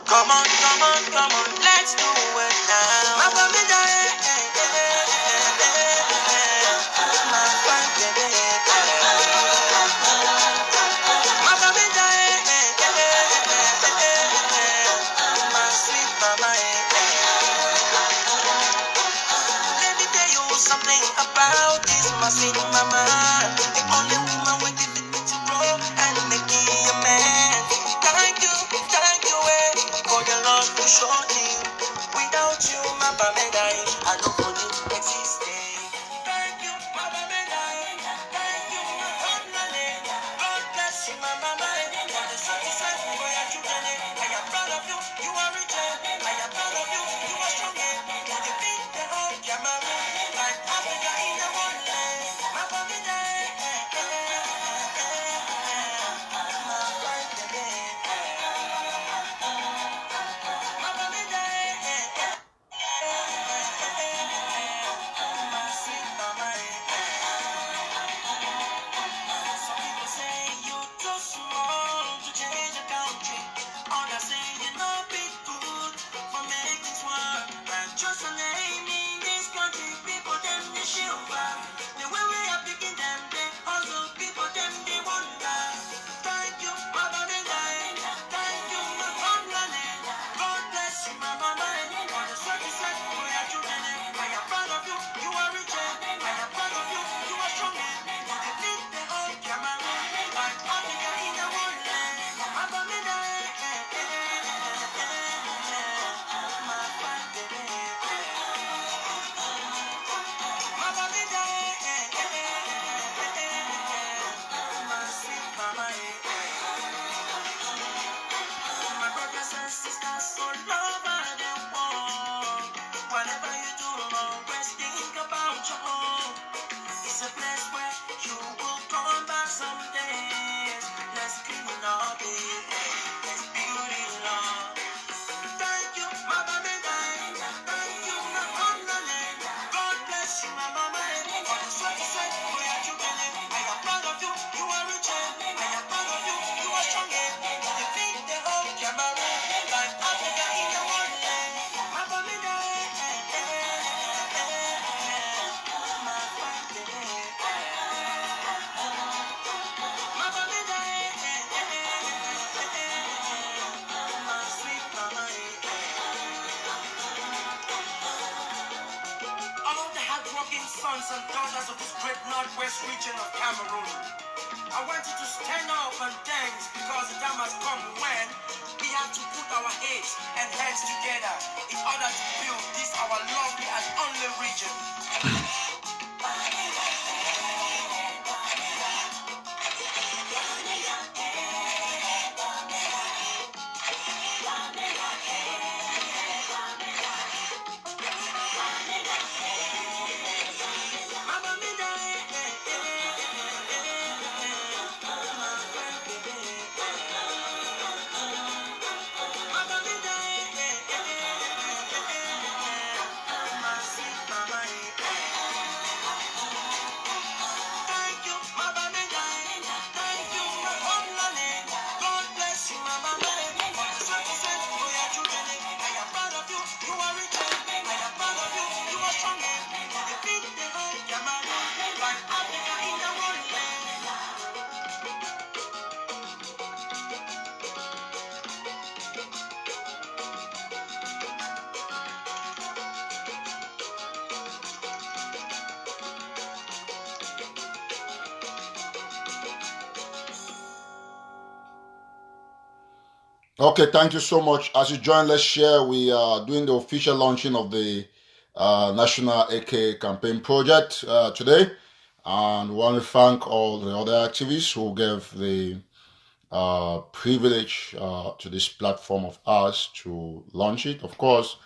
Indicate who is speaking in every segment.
Speaker 1: Come on, come on, come on, let's do it now. My family, my fine baby. My family, my sweet mama. Let me tell you something about this my sweet mama. The only woman with the fit to grow and make me a man. Thank you, for your love you showed me. Without you, my family, I don't couldn't exist. Thank you, my family. Thank you, my family. God bless you, my mama. For the sacrifice for your children. I am proud of you. You are rich. I am proud of you. You are strong. You defeat the whole Cameroon. Like Africa in the wonderland. My family. My sweet mama. Some people say you're too small to change a country. Others say you're not big good for making things work. But just a name in this country, people them they shield back. The way we are picking them, they hustle people them they wonder. Thank you, my baby. Thank you, my homeland. God bless you, my mama. For the sacrifice for your children. I am proud of you. You are rich. I am proud of you. You are strong. You defeat the whole Cameroon. Like Africa in the wonderland. My baby. My fine baby. My baby. My sweet mama. My brothers and sisters all over the world. Whatever you do, always think about your home. It's a place where you will come back someday. Let's clean it up, let's build it up. Thank you, my baby. Thank you, my homeland. God bless you, my mama. For the sacrifice for your children. I am proud of you. You are rich. I am proud of you. You are strong. You defeat the whole Cameroon. Like Africa in the wonderland. My baby. My fine baby. My baby. My sweet mama. All the hardworking sons and daughters of this great northwest region of Cameroon, I want you to stand up and dance because the time has come when we have to put our heads and hands together in order to build this our lovely and only region.
Speaker 2: Okay, thank you so much. As you join, let's share. We are doing the official launching of the National AK Campaign Project today. And we want to thank all the other activists who gave the privilege to this platform of ours to launch it. Of course,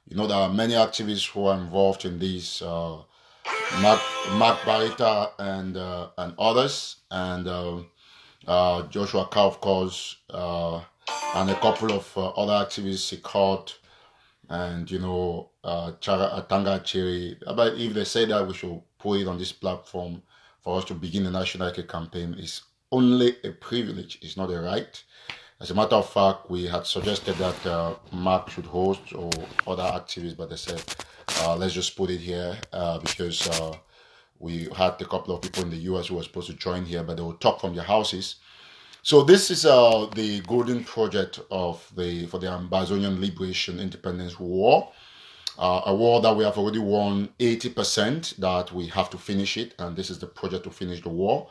Speaker 2: you know, there are many activists who are involved in this, Mark Barita and others, and Joshua Cow, of course, and a couple of other activists, Sikot, and, you know, Tanga Cherry. But if they say that we should put it on this platform for us to begin the National AK campaign, it's only a privilege, it's not a right. As a matter of fact, we had suggested that Mark should host or other activities, but they said, let's just put it here because we had a couple of people in the US who were supposed to join here, but they will talk from their houses. So this is the golden project for the Ambazonian Liberation Independence War. A war that we have already won 80%, that we have to finish it, and this is the project to finish the war.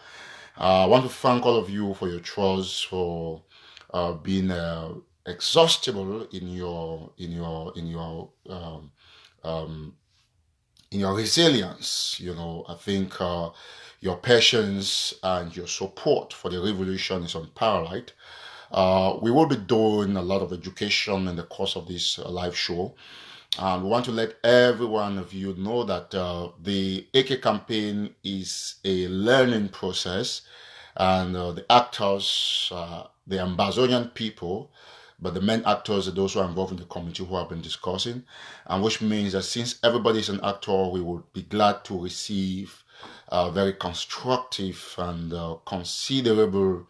Speaker 2: I want to thank all of you for your trust, for being exhaustible in your resilience. I think your patience and your support for the revolution is unparalleled. We will be doing a lot of education in the course of this live show. And we want to let every one of you know that the AK campaign is a learning process, and the actors, the Ambazonian people, but the main actors are those who are involved in the committee who have been discussing, and which means that since everybody is an actor, we would be glad to receive very constructive and considerable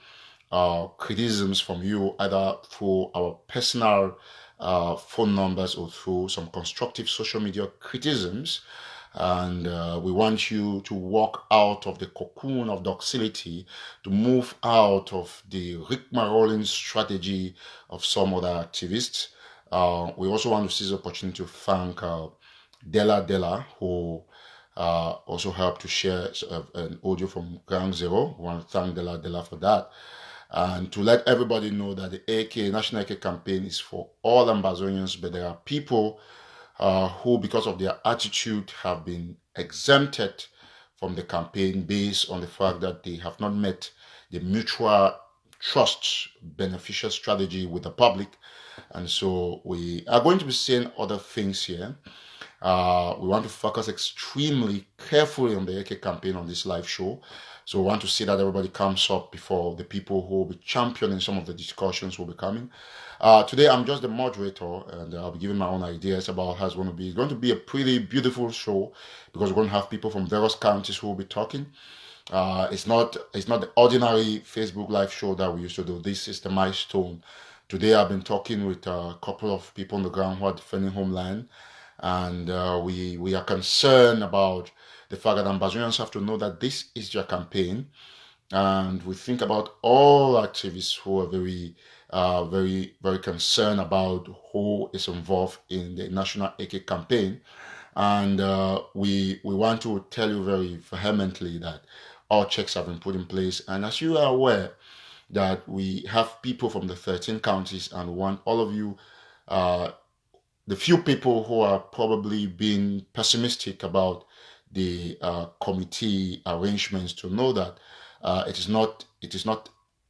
Speaker 2: criticisms from you, either through our personal phone numbers or through some constructive social media criticisms. And we want you to walk out of the cocoon of docility, to move out of the rigmarole strategy of some other activists. We also want to seize the opportunity to thank Della, who also helped to share an audio from Ground Zero. We want to thank Della for that. And to let everybody know that the AK, National AK campaign, is for all Ambazonians, but there are people who, because of their attitude, have been exempted from the campaign based on the fact that they have not met the mutual trust beneficial strategy with the public. And so we are going to be saying other things here. We want to focus extremely carefully on the AK campaign on this live show. So we want to see that everybody comes up before the people who will be championing some of the discussions will be coming. Today, I'm just the moderator, and I'll be giving my own ideas about how it's going to be. It's going to be a pretty beautiful show because we're going to have people from various counties who will be talking. It's not the ordinary Facebook live show that we used to do. This is the milestone. Today, I've been talking with a couple of people on the ground who are defending homeland, and we are concerned about the fact that Ambazonians have to know that this is their campaign, and we think about all activists who are very, very concerned about who is involved in the National AK campaign, and we want to tell you very vehemently that all checks have been put in place, and as you are aware, that we have people from the 13 counties, and we want all of you, the few people who are probably being pessimistic about the committee arrangements, to know that it is not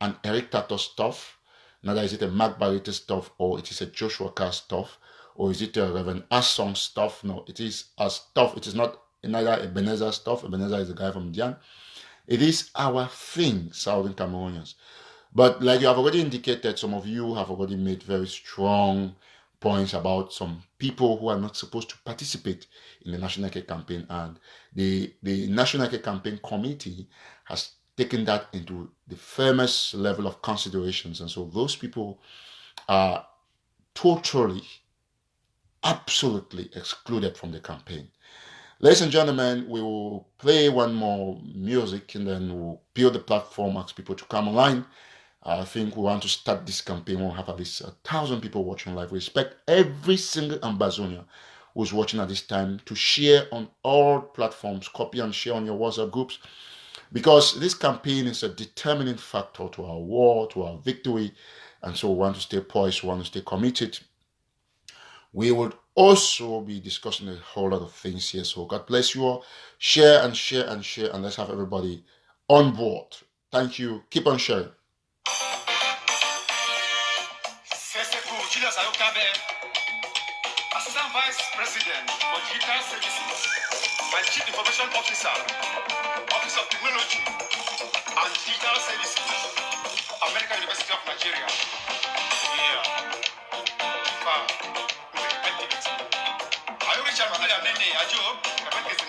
Speaker 2: an Eric TATAW stuff, neither is it a Mark BARETA stuff, or it is a Joshua Carr stuff, or is it a Reverend Assong stuff. No, it is a stuff. It is not neither Ebenezer stuff. Ebenezer is a guy from Dian. It is our thing, Southern Cameroonians. But like you have already indicated, some of you have already made very strong points about some people who are not supposed to participate in the National AK campaign, and the National AK campaign committee has taken that into the firmest level of considerations, and so those people are totally, absolutely excluded from the campaign. Ladies and gentlemen, we will play one more music and then we'll build the platform, ask people to come online. I think we want to start this campaign. We'll have at least 1,000 people watching live. We expect every single Ambazonian who's watching at this time to share on all platforms, copy and share on your WhatsApp groups, because this campaign is a determining factor to our war, to our victory, and so we want to stay poised, we want to stay committed. We will also be discussing a whole lot of things here, so God bless you all. Share and share and share, and let's have everybody on board. Thank you. Keep on sharing.
Speaker 1: Assistant Vice President for Digital Services and Chief Information Officer, Office of Technology and Digital Services, American University of Nigeria. Yeah. I reach out to Nene, Ajo, Ajo.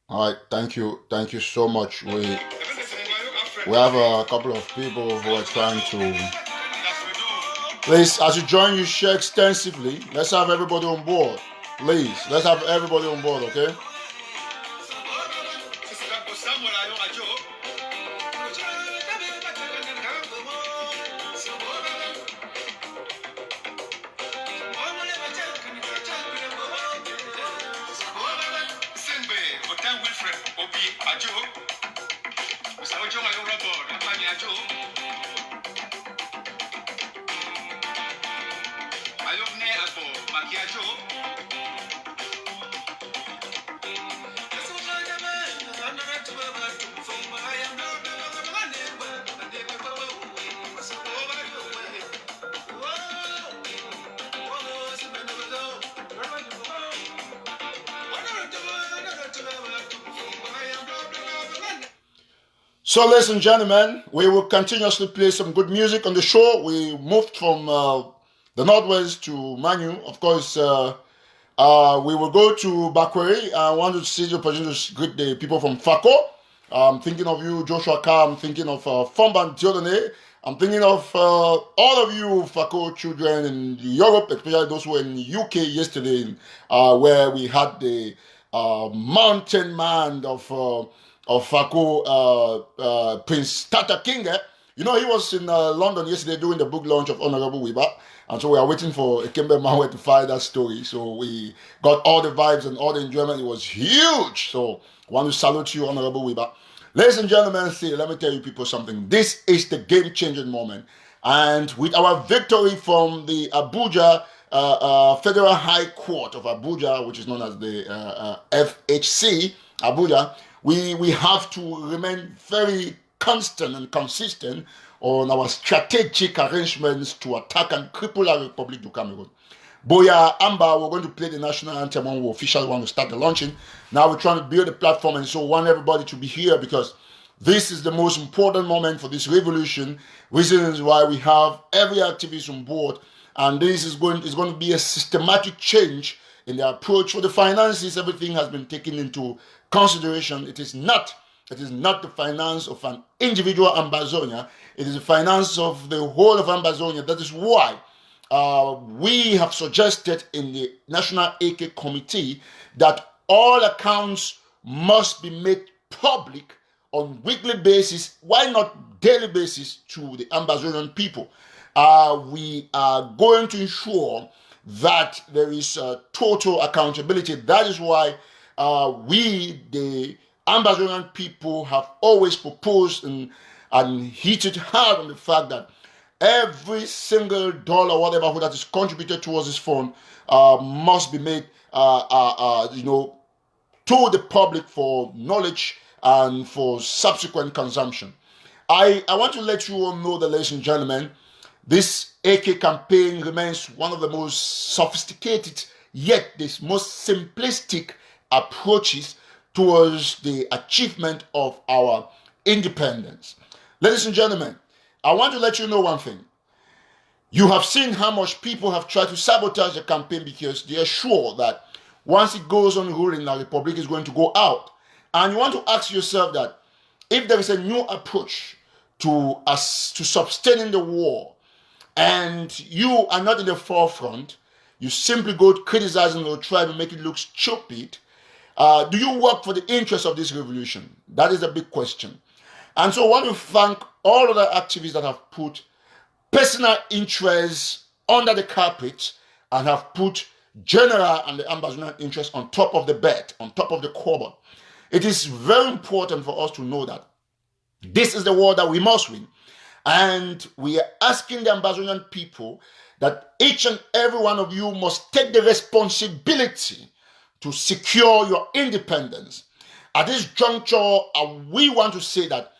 Speaker 2: All right, thank you so much. We have a couple of people who are trying to. Please, as you join, you share extensively. Let's have everybody on board. Please, let's have everybody on board, okay? So, ladies and gentlemen, we will continuously play some good music on the show. We moved from the Northwest to Manu. Of course, we will go to Bakweri. I want to see the opportunity to greet the people from Fako. I'm thinking of you, Joshua Carr. I'm thinking of Fomban Diodone. I'm thinking of all of you Fako children in Europe, especially those who were in the UK yesterday, where we had the mountain man of Fako, Prince Tata King. You know, he was in London yesterday doing the book launch of Honorable Wiba. And so we are waiting for Ekembe Mawe to file that story. So we got all the vibes and all the enjoyment. It was huge. So I want to salute you, Honorable Wiba. Ladies and gentlemen, let me tell you people something. This is the game-changing moment. And with our victory from the Abuja Federal High Court of Abuja, which is known as the FHC, Abuja, we have to remain very constant and consistent on our strategic arrangements to attack and cripple our Republic of Cameroon. Boya, Amba, we're going to play the national anthem when we officially want to start the launching. Now we're trying to build a platform, and so want everybody to be here because this is the most important moment for this revolution. Reasons why we have every activist on board, and this is going to be a systematic change in the approach for the finances. Everything has been taken into consideration. It is not the finance of an individual Ambazonia. It is the finance of the whole of Ambazonia. That is why we have suggested in the National AK Committee that all accounts must be made public on weekly basis, why not daily basis, to the Ambazonian people. We are going to ensure that there is total accountability. That is why we, the Ambazonian people, have always proposed and hit it hard on the fact that every single dollar, whatever that is contributed towards this fund, must be made, to the public for knowledge and for subsequent consumption. I want to let you all know that, ladies and gentlemen, this AK campaign remains one of the most sophisticated, yet this most simplistic approaches towards the achievement of our independence. Ladies and gentlemen, I want to let you know one thing. You have seen how much people have tried to sabotage the campaign because they are sure that once it goes on ruling, the Republic is going to go out. And you want to ask yourself that if there is a new approach to sustaining the war, and you are not in the forefront, you simply go criticizing or try to make it look stupid. Do you work for the interests of this revolution? That is a big question. And so I want to thank all other activists that have put personal interests under the carpet and have put general and the ambassador interests on top of the bed, on top of the cupboard. It is very important for us to know that this is the war that we must win. And we are asking the Ambazonian people that each and every one of you must take the responsibility to secure your independence. At this juncture, we want to say that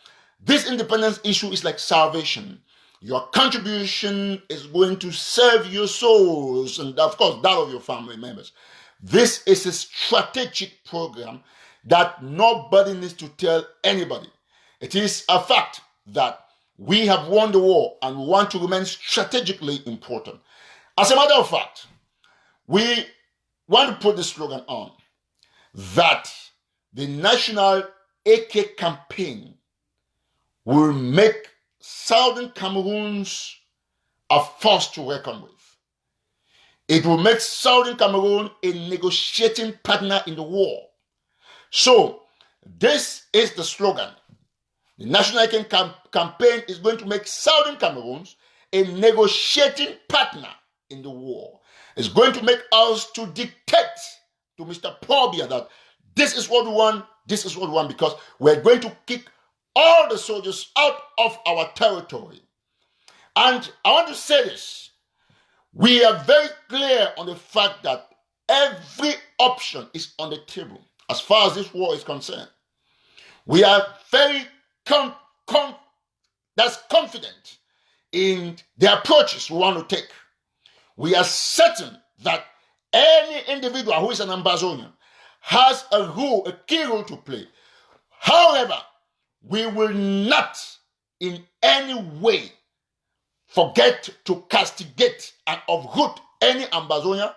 Speaker 2: this independence issue is like salvation. Your contribution is going to serve your souls and, of course, that of your family members. This is a strategic program that nobody needs to tell anybody. It is a fact that we have won the war and we want to remain strategically important. As a matter of fact, we want to put the slogan on that the National AK campaign will make Southern Cameroons a force to reckon with. It will make Southern Cameroon a negotiating partner in the war. So, this is the slogan. The National AK campaign is going to make Southern Cameroons a negotiating partner in the war. It's going to make us to dictate to Mr. Probia that this is what we want, this is what we want, because we're going to kick all the soldiers out of our territory. And I want to say this. We are very clear on the fact that every option is on the table as far as this war is concerned. We are very confident in the approaches we want to take. We are certain that any individual who is an Ambazonian has a key role to play. However, we will not in any way forget to castigate and uproot any Ambazonian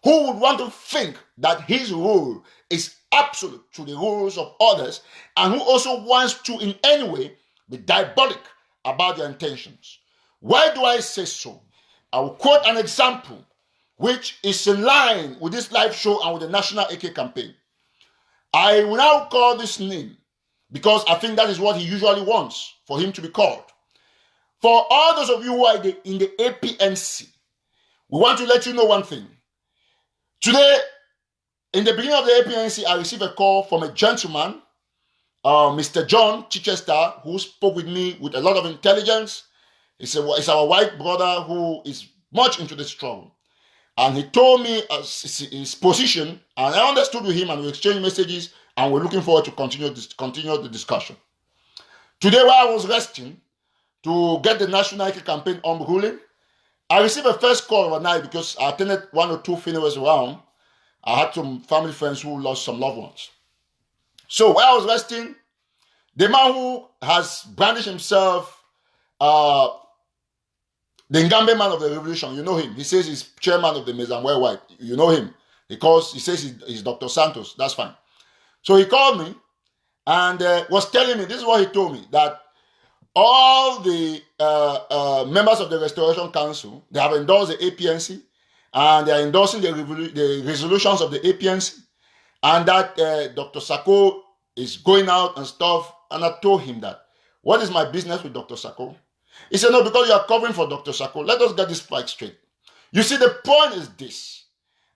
Speaker 2: who would want to think that his role is absolute to the rules of others and who also wants to in any way be diabolic about their intentions. Why do I say so? I will quote an example which is in line with this live show and with the National AK campaign. I will now call this name because I think that is what he usually wants, for him to be called. For all those of you who are in the APNC, we want to let you know one thing. Today, in the beginning of the APNC, I received a call from a gentleman, Mr. John Chichester, who spoke with me with a lot of intelligence. It's our white brother who is much into the struggle. And he told me his position, and I understood with him, and we exchanged messages, and we're looking forward to continue the discussion. Today, while I was resting to get the National AK campaign on ruling, I received a first call overnight because I attended one or two funerals around. I had some family friends who lost some loved ones. So while I was resting, the man who has brandished himself the Ngambe man of the revolution, you know him. He says he's chairman of the Mezamwe White. You know him. He says he's Dr. Santos. That's fine. So he called me and was telling me, this is what he told me, that all the members of the Restoration Council, they have endorsed the APNC and they are endorsing the resolutions of the APNC, and that Dr. Sako is going out and stuff. And I told him that, what is my business with Dr. Sako? He said, no, because you are covering for Dr. Sako. Let us get this fight straight. You see, the point is this.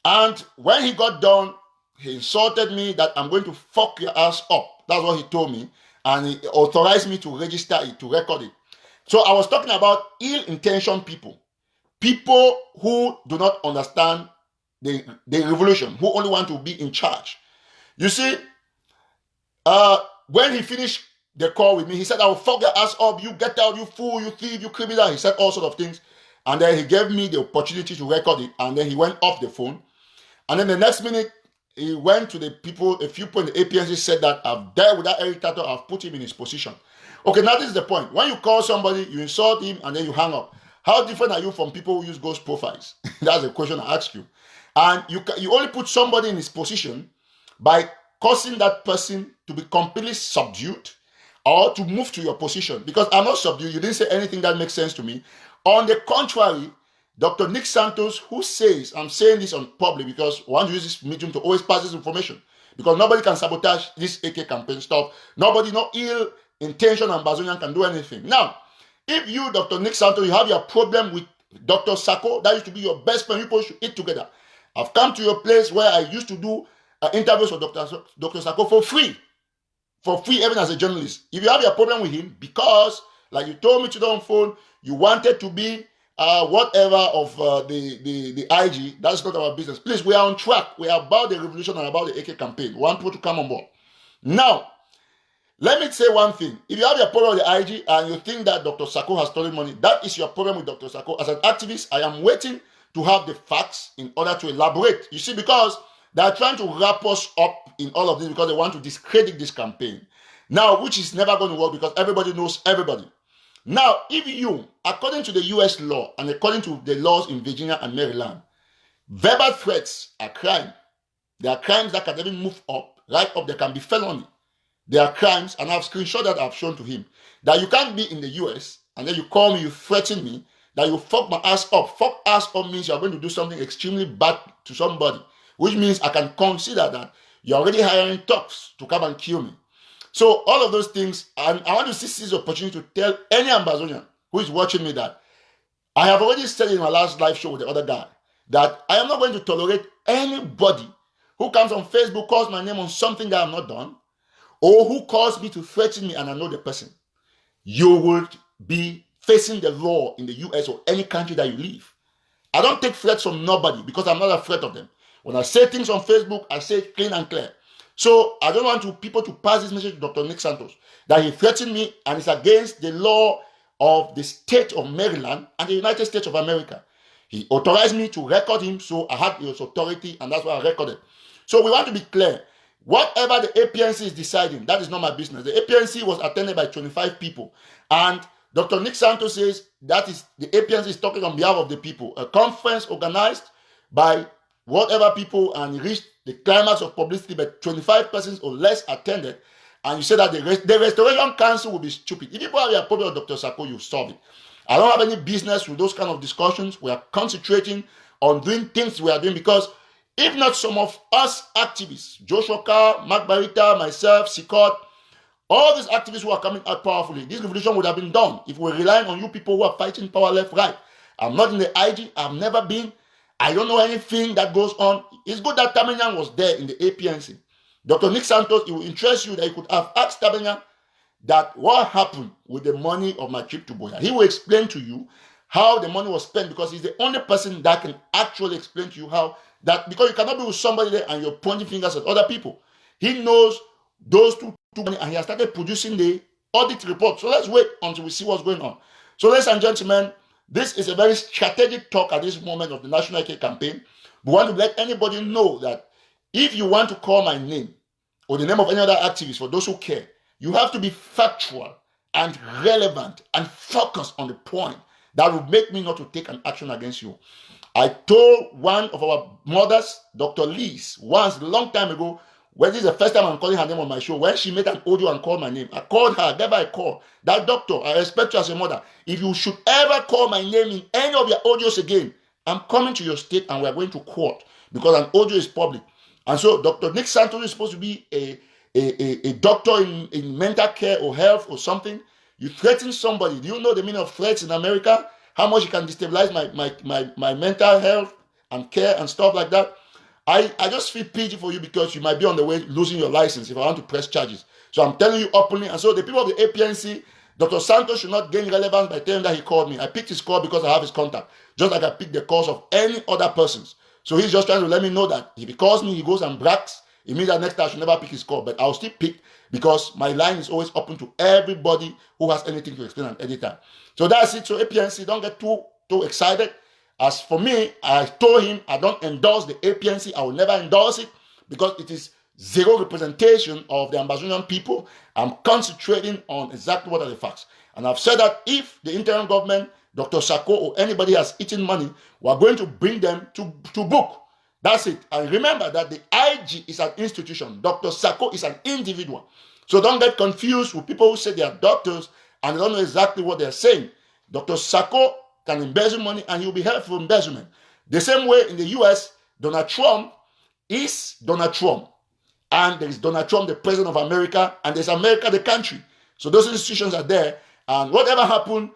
Speaker 2: And when he got done, he insulted me that I'm going to fuck your ass up. That's what he told me. And he authorized me to register it, to record it. So I was talking about ill-intentioned people. People who do not understand the revolution, who only want to be in charge. You see, when he finished the call with me, he said, I will fuck your ass up, you get out, you fool, you thief, you criminal. He said all sorts of things. And then he gave me the opportunity to record it. And then he went off the phone. And then the next minute, he went to the people, a few people in the APNC said that I've dealt with that Eric TATAW, I've put him in his position. Okay, now this is the point. When you call somebody, you insult him, and then you hang up. How different are you from people who use ghost profiles? That's a question I ask you. And you only put somebody in his position by causing that person to be completely subdued or to move to your position. Because I'm not subdued. You didn't say anything that makes sense to me. On the contrary, Dr. Nick Santos, who says, I'm saying this on public because I want to use this medium to always pass this information. Because nobody can sabotage this AK campaign stuff. Nobody, no ill intention Ambazonian can do anything. Now, if you, Dr. Nick Santos, you have your problem with Dr. Sako, that used to be your best friend, you both should eat together. I've come to your place where I used to do interviews with Dr. Sako for free, even as a journalist. If you have your problem with him, because, like you told me today on phone, you wanted to be whatever of the IG, that's not our business. Please, we are on track. We are about the revolution and about the AK campaign. We want people to come on board. Now, let me say one thing. If you have your problem with the IG and you think that Dr. Sako has stolen money, that is your problem with Dr. Sako. As an activist, I am waiting to have the facts in order to elaborate. You see, because they are trying to wrap us up in all of this because they want to discredit this campaign. Now, which is never going to work because everybody knows everybody. Now, if you, according to the US law and according to the laws in Virginia and Maryland, verbal threats are crime. They are crimes that can even move up, right up. They can be felony. They are crimes, and I have screenshot that I've shown to him. That you can't be in the US and then you call me, you threaten me, that you fuck my ass up. Fuck ass up means you're going to do something extremely bad to somebody, which means I can consider that you're already hiring thugs to come and kill me. So all of those things, and I want to seize this opportunity to tell any Ambazonian who is watching me that I have already said in my last live show with the other guy that I am not going to tolerate anybody who comes on Facebook, calls my name on something that I'm not done, or who calls me to threaten me and I know the person. You will be facing the law in the US or any country that you live. I don't take threats from nobody because I'm not afraid of them. When I say things on Facebook, I say it clean and clear. So I don't want people to pass this message to Dr. Nick Santos that he threatened me and it's against the law of the state of Maryland and the United States of America. He authorized me to record him, so I had his authority and that's why I recorded. So we want to be clear. Whatever the APNC is deciding, that is not my business. The APNC was attended by 25 people. And Dr. Nick Santos says that is the APNC is talking on behalf of the people. A conference organized by whatever people and reached the climax of publicity, but 25 persons or less attended. And you say that the Restoration Council will be stupid. If you have a problem with Dr. Sako, you solve it. I don't have any business with those kind of discussions. We are concentrating on doing things we are doing because if not some of us activists, Joshua Carr, Mark Barita, myself, Sikot, all these activists who are coming out powerfully, this revolution would have been done if we were relying on you people who are fighting power left, right. I'm not in the IG. I've never been. I don't know anything that goes on. It's good that Tamanyan was there in the APNC. Dr. Nick Santos, it will interest you that you could have asked Tamanyan that what happened with the money of my trip to Boya. He will explain to you how the money was spent because he's the only person that can actually explain to you how that, because you cannot be with somebody there and you're pointing fingers at other people. He knows those two money and he has started producing the audit report. So let's wait until we see what's going on. So ladies and gentlemen, this is a very strategic talk at this moment of the National AK campaign. We want to let anybody know that if you want to call my name or the name of any other activist, for those who care, you have to be factual and relevant and focused on the point that will make me not to take an action against you. I told one of our mothers, Dr. Liz, once a long time ago, when this is the first time I'm calling her name on my show, when she made an audio and called my name, I called her, never I called. That doctor, I respect you as a mother. If you should ever call my name in any of your audios again, I'm coming to your state and we're going to court because an audio is public. And so Dr. Nick Santos is supposed to be a doctor in mental care or health or something. You threaten somebody. Do you know the meaning of threats in America? How much it can destabilize my mental health and care and stuff like that. I just feel pity for you because you might be on the way losing your license if I want to press charges. So I'm telling you openly. And so the people of the APNC, Dr. Santos should not gain relevance by telling that he called me. I picked his call because I have his contact, just like I picked the calls of any other persons. So he's just trying to let me know that if he calls me, he goes and brags. It means that next time I should never pick his call, but I'll still pick because my line is always open to everybody who has anything to explain at any time. So that's it. So APNC, don't get too excited. As for me, I told him I don't endorse the APNC. I will never endorse it because it is zero representation of the Ambazonian people. I'm concentrating on exactly what are the facts. And I've said that if the interim government Dr. Sako or anybody has eaten money, we're going to bring them to book. That's it. And remember that the IG is an institution. Dr. Sako is an individual. So don't get confused with people who say they are doctors and they don't know exactly what they're saying. Dr. Sako can embezzle money and he'll be held for embezzlement. The same way in the US, Donald Trump is Donald Trump. And there is Donald Trump, the president of America, and there's America, the country. So those institutions are there. And whatever happened,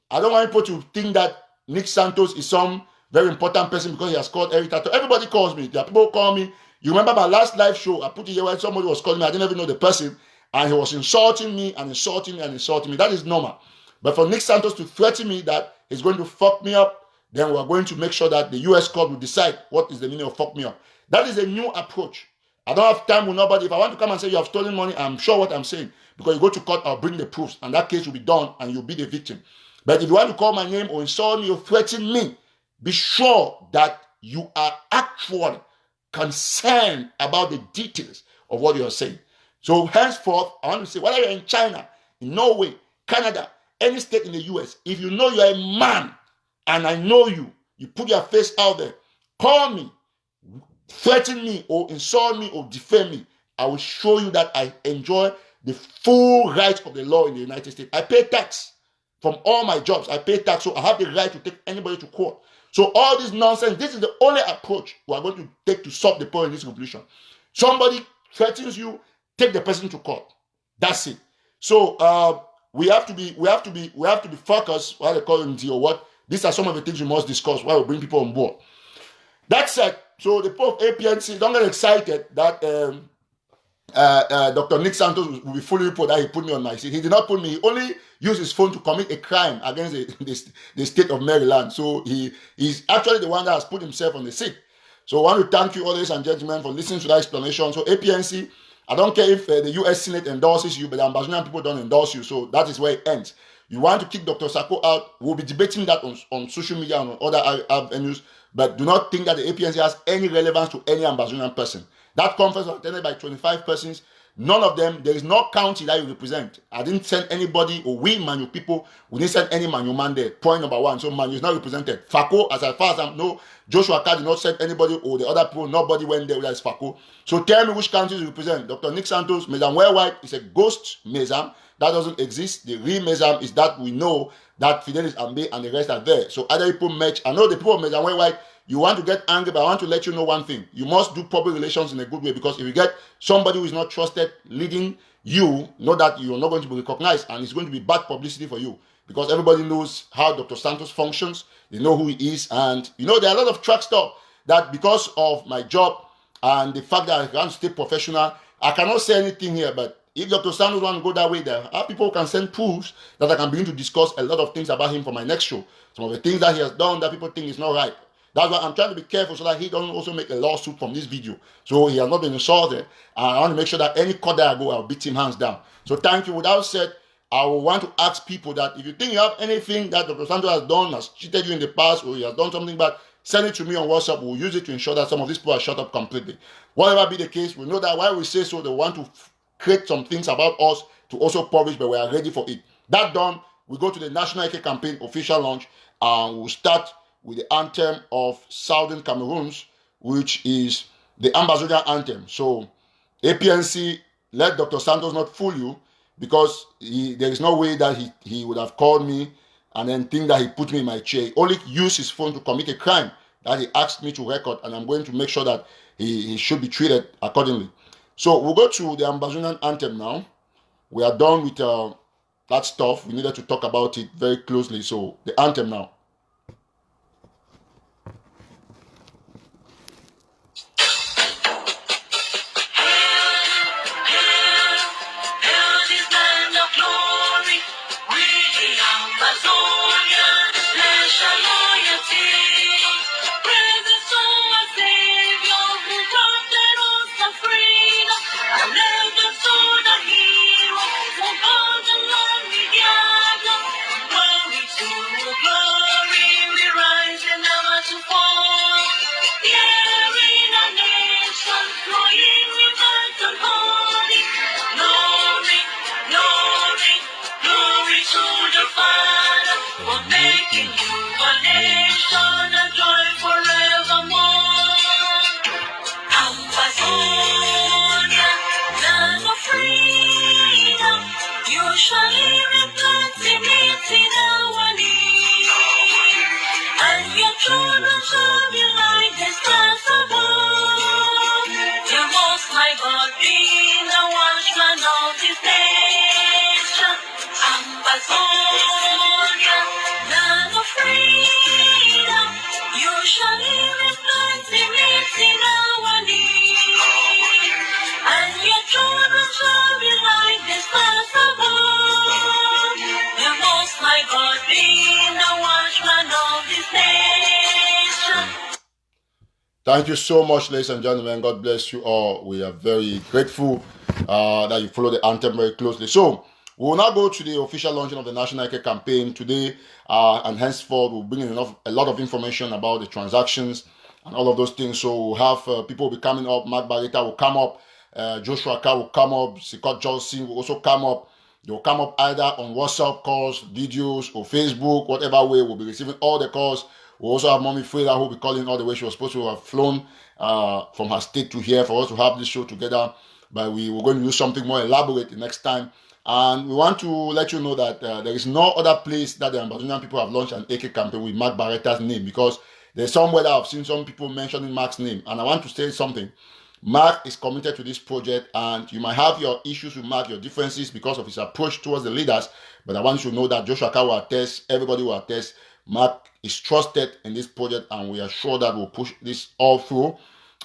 Speaker 2: I don't want people to think that Nick Santos is some very important person because he has called every TATAW. Everybody calls me. There are people who call me. You remember my last live show? I put it here where somebody was calling me. I didn't even know the person. And he was insulting me and insulting me and insulting me. That is normal. But for Nick Santos to threaten me that he's going to fuck me up, then we're going to make sure that the US court will decide what is the meaning of fuck me up. That is a new approach. I don't have time with nobody. If I want to come and say you have stolen money, I'm sure what I'm saying. Because you go to court, I'll bring the proofs. And that case will be done and you'll be the victim. But if you want to call my name or insult me or threaten me, be sure that you are actually concerned about the details of what you're saying. So henceforth, I want to say, whether you're in China, in Norway, Canada, any state in the US, if you know you're a man and I know you, you put your face out there, call me, threaten me or insult me or defame me, I will show you that I enjoy the full rights of the law in the United States. I pay tax from all my jobs. I pay tax, so I have the right to take anybody to court. So all this nonsense, this is the only approach we are going to take to solve the problem in this revolution. Somebody threatens you, take the person to court. That's it. So we have to be focused. What they call it, or what? These are some of the things we must discuss while we bring people on board. That's it. So the people of APNC, don't get excited that Dr. Nick Santos will be fully reported that he put me on my seat. He did not put me. He only used his phone to commit a crime against the state of Maryland. So he's actually the one that has put himself on the seat. So I want to thank you, ladies and gentlemen, for listening to that explanation. So APNC, I don't care if the U.S. Senate endorses you, but the Ambazonian people don't endorse you. So that is where it ends. You want to kick Dr. Sako out, we'll be debating that on social media and on other avenues, but do not think that the APNC has any relevance to any Ambazonian person. That conference was attended by 25 persons. None of them, there is no county that you represent. I didn't send anybody, or we Manu people, we didn't send any Manu man there. Point number one. So Manu is not represented. Fako, as far as I know, Joshua Carr did not send anybody, or the other people, nobody went there whether it's Fako. So tell me which counties you represent. Dr. Nick Santos, Mesam Worldwide is a ghost Mesam. That doesn't exist. The real Mesam is that we know that Fidelis Ambe and the rest are there. So other people match. I know the people of Mesam Worldwide, you want to get angry, but I want to let you know one thing. You must do public relations in a good way, because if you get somebody who is not trusted leading you, know that you're not going to be recognized, and it's going to be bad publicity for you, because everybody knows how Dr. Santos functions. They know who he is, and you know there are a lot of track stuff that because of my job and the fact that I want to stay professional, I cannot say anything here. But if Dr. Santos want to go that way, there are people who can send proofs that I can begin to discuss a lot of things about him for my next show. Some of the things that he has done that people think is not right. That's why I'm trying to be careful so that he doesn't also make a lawsuit from this video. So he has not been insulted. And I want to make sure that any court that I go, I'll beat him hands down. So thank you. With that said, I will want to ask people that if you think you have anything that Dr. Santos has done, has cheated you in the past, or he has done something bad, send it to me on WhatsApp. We'll use it to ensure that some of these people are shut up completely. Whatever be the case, we know that while we say so, they want to create some things about us to also publish, but we are ready for it. That done, we go to the National AK Campaign official launch, and we'll start with the anthem of Southern Cameroons, which is the Ambazonia anthem. So APNC, let Dr. Santos not fool you, because there is no way that he would have called me and then think that he put me in my chair. He only used his phone to commit a crime that he asked me to record, and I'm going to make sure that he should be treated accordingly. So we'll go to the Ambazonian anthem now. We are done with that stuff. We needed to talk about it very closely. So the anthem now.
Speaker 1: Glory to glory. making you a nation, a joy forevermore. Amazonia, land of freedom, usually represented our need. And your children shall be like the stars above. Your most high God being the watchman of this nation. Amazonia, land of freedom, usually represented our need. And your children shall be like the stars above. The most high God being the watchman of this nation.
Speaker 2: Thank you so much, ladies and gentlemen. God bless you all. We are very grateful that you follow the anthem very closely. So, we will now go to the official launching of the National Care Campaign today, and henceforth we'll bring in a lot of information about the transactions and all of those things. So, we'll have people will be coming up. Mark Barreta will come up. Joshua Carr will come up. Scott Johnson will also come up. They will come up either on WhatsApp calls, videos, or Facebook, whatever way. We'll be receiving all the calls. We also have Mommy Freda who will be calling all the way. She was supposed to have flown from her state to here for us to have this show together. But we were going to do something more elaborate the next time. And we want to let you know that there is no other place that the Ambazonian people have launched an AK campaign with Mark Barreta's name, because there's somewhere that I've seen some people mentioning Mark's name. And I want to say something. Mark is committed to this project, and you might have your issues with Mark, your differences because of his approach towards the leaders. But I want you to know that Joshua Carr will attest, everybody will attest. Mark is trusted in this project, and we are sure that we'll push this all through.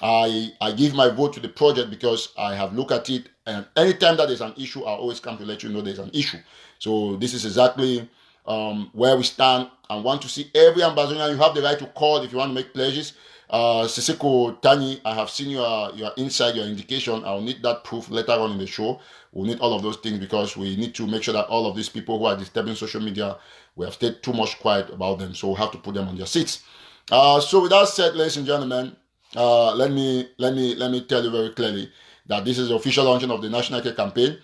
Speaker 2: I give my vote to the project because I have looked at it, and anytime that there's an issue, I always come to let you know there's an issue. So this is exactly where we stand, and want to see every Ambazonian. You have the right to call if you want to make pledges. Sisiko Tani, I have seen your insight, your indication. I'll need that proof later on in the show. We'll need all of those things because we need to make sure that all of these people who are disturbing social media, we have stayed too much quiet about them, so we'll have to put them on their seats. So with that said, ladies and gentlemen, let me tell you very clearly that this is the official launching of the National Care Campaign.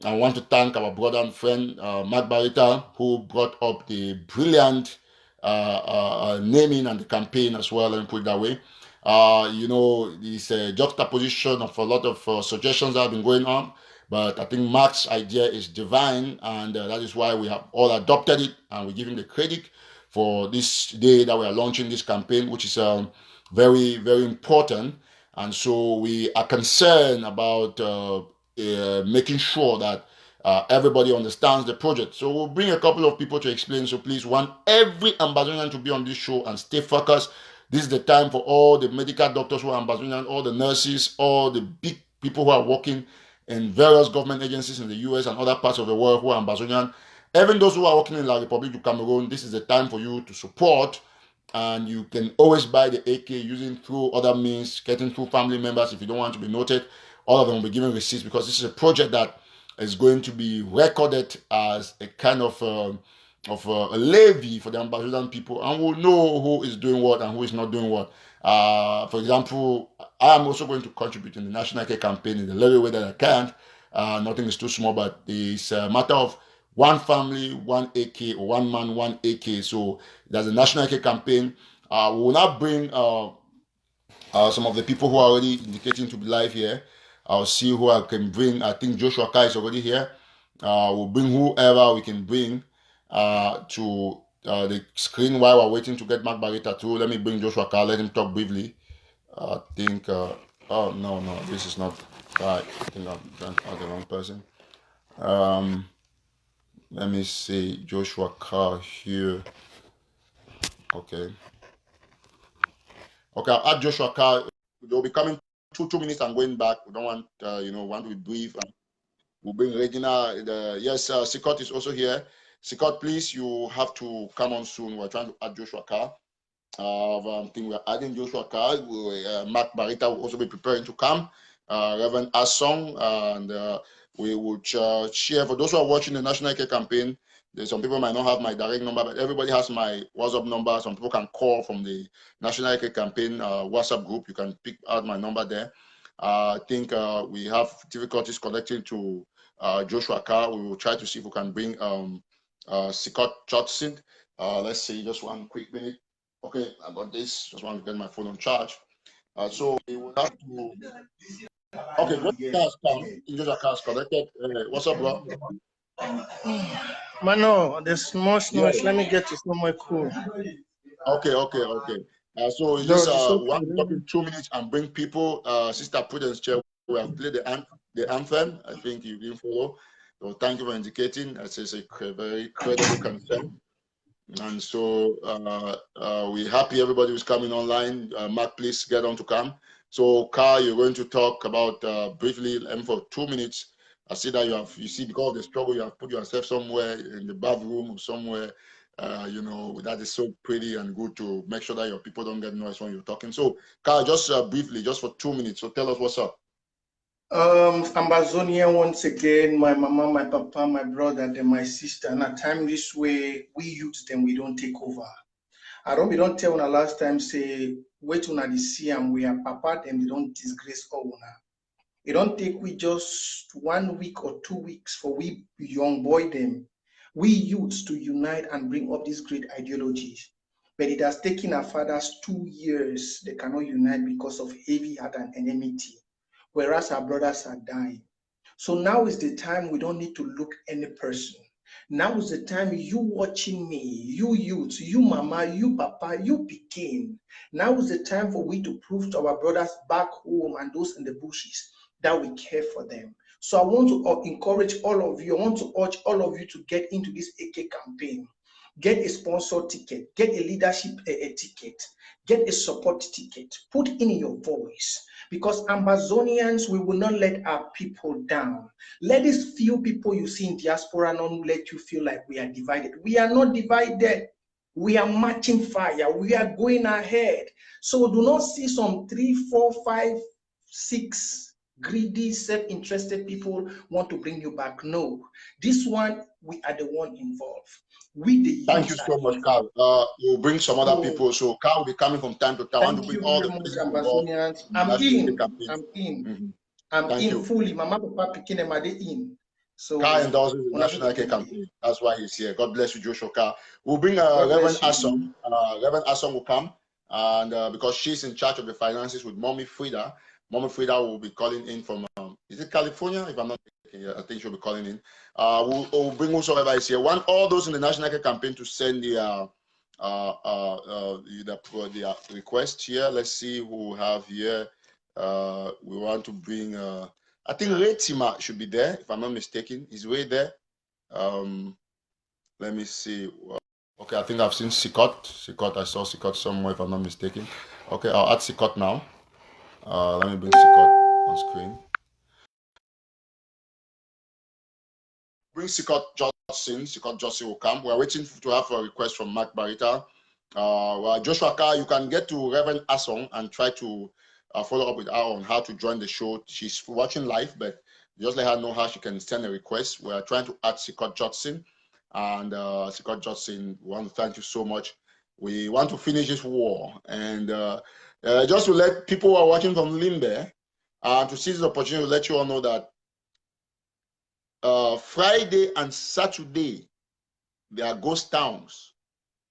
Speaker 2: I want to thank our brother and friend Mark Barreta, who brought up the brilliant naming and the campaign as well, and put it that way. This juxtaposition of a lot of suggestions that have been going on, but I think Mark's idea is divine, and that is why we have all adopted it, and we give him the credit for this day that we are launching this campaign, which is very, very important. And so we are concerned about making sure that everybody understands the project. So we'll bring a couple of people to explain. So please, want every Ambazonian to be on this show and stay focused. This is the time for all the medical doctors who are Ambazonian, all the nurses, all the big people who are working in various government agencies in the US and other parts of the world who are Ambazonian. Even those who are working in La Republic du Cameroon, this is the time for you to support. And you can always buy the AK using through other means, getting through family members if you don't want to be noted. All of them will be given receipts, because this is a project that is going to be recorded as a kind of a levy for the Ambazonian people, and we'll know who is doing what and who is not doing what. For example, I am also going to contribute in the National Care Campaign in the little way that I can. Nothing is too small, but it's a matter of one family, one AK, or one man, one AK. So there's a National Care Campaign. We will now bring some of the people who are already indicating to be live here. I'll see who I can bring. I think Joshua Kai is already here. We'll bring whoever we can bring to the screen while we're waiting to get Mark Barreta through. Let me bring Joshua Kai. Let him talk briefly. I think. Oh no, this is not right. I think I've done the wrong person. Let me see Joshua Carr here. Okay, I'll add Joshua Carr. They'll be coming 2 minutes and going back. We don't want want to be brief. We'll bring Regina. Yes, Scott is also here. Scott, please, you have to come on soon. We're trying to add Joshua Carr. I think we're adding Joshua Carr. Mark Barreta will also be preparing to come. Reverend Asong, and we will share. For those who are watching the National Care Campaign, there's some people might not have my direct number, but everybody has my WhatsApp number. Some people can call from the National Care Campaign WhatsApp group. You can pick out my number there. I think we have difficulties connecting to Joshua Carr. We will try to see if we can bring Scott Johnson. Let's see, just one quick minute. Okay, I got this. Just want to get my phone on charge. So we will have to. Okay, just cars come. Just a cars connected. What's up, bro?
Speaker 1: Mano, there's much
Speaker 2: Yeah.
Speaker 1: noise. Let me get you somewhere cool.
Speaker 2: Okay. So is this
Speaker 1: George, it's
Speaker 2: we
Speaker 1: okay.
Speaker 2: want to talk in 2 minutes and bring people. Sister Prudence Chair, we have played the anthem. I think you didn't follow. So thank you for indicating. That's a very credible concern. And so we're happy everybody who's coming online. Mark, please get on to come. So, Carl, you're going to talk about briefly for 2 minutes. I see that you see, because of the struggle, you have put yourself somewhere in the bathroom or somewhere, that is so pretty and good to make sure that your people don't get noise when you're talking. So, Carl, just briefly, just for 2 minutes. So, tell us what's up.
Speaker 1: Ambazonia once again, my mama, my papa, my brother, then my sister. And at time this way, we use them, we don't take over. We don't tell una last time, say, wait una the see and we are papa, them they don't disgrace all una. It don't take we just 1 week or 2 weeks for we young boy them, we youths to unite and bring up these great ideologies. But it has taken our fathers 2 years. They cannot unite because of heavy heart and enmity, whereas our brothers are dying. So now is the time we don't need to look any person. Now is the time you watching me, you youth, you mama, you papa, you pikin. Now is the time for we to prove to our brothers back home and those in the bushes that we care for them. So I want to encourage all of you, I want to urge all of you to get into this AK campaign. Get a sponsor ticket, get a leadership ticket, get a support ticket, put in your voice. Because Amazonians, we will not let our people down. Let these few people you see in diaspora not let you feel like we are divided. We are not divided. We are matching fire. We are going ahead. So do not see some 3, 4, 5, 6 greedy, self-interested people want to bring you back. No, this one, we are the one involved. We the
Speaker 2: Thank you
Speaker 1: youth
Speaker 2: so
Speaker 1: are
Speaker 2: much,
Speaker 1: involved.
Speaker 2: Carl. We'll bring some other
Speaker 1: So
Speaker 2: people. So, Carl will be coming from time to time. I want to
Speaker 1: thank
Speaker 2: bring
Speaker 1: you
Speaker 2: all
Speaker 1: very
Speaker 2: the
Speaker 1: much,
Speaker 2: places involved
Speaker 1: Ambasonians.
Speaker 2: in the National Day campaign.
Speaker 1: I'm in.
Speaker 2: Mm-hmm.
Speaker 1: I'm
Speaker 2: Thank
Speaker 1: in
Speaker 2: you.
Speaker 1: fully. Mama, papa, pikin, and my in.
Speaker 2: Kai
Speaker 1: So,
Speaker 2: endorses the National Care campaign. That's why he's here. God bless you, Joshua Kai. We'll bring Reverend Assom. Reverend Assom will come, and because she's in charge of the finances with Mommy Frida. Mommy Frida will be calling in from, is it California? If I'm not mistaken, I think she'll be calling in. We'll bring whosoever is here. Want all those in the National Care campaign to send the request here. Let's see who we have here. We want to bring. I think Retima should be there, if I'm not mistaken. He's way there. Let me see. Okay, I think I've seen Sikot. Sikot, I saw Sikot somewhere, if I'm not mistaken. Okay, I'll add Sikot now. Let me bring Sikot on screen. Bring Sikot Johnson. Sikot Johnson will come. We're waiting to have a request from Mark Barita. Well, Joshua Carr, you can get to Reverend Asong and try to follow up with her on how to join the show. She's watching live, but just let her know how she can send a request. We're trying to add Sikot Johnson. And Sikot Johnson, we want to thank you so much. We want to finish this war. And just to let people who are watching from Limbe, to seize the opportunity to let you all know that Friday and Saturday, there are ghost towns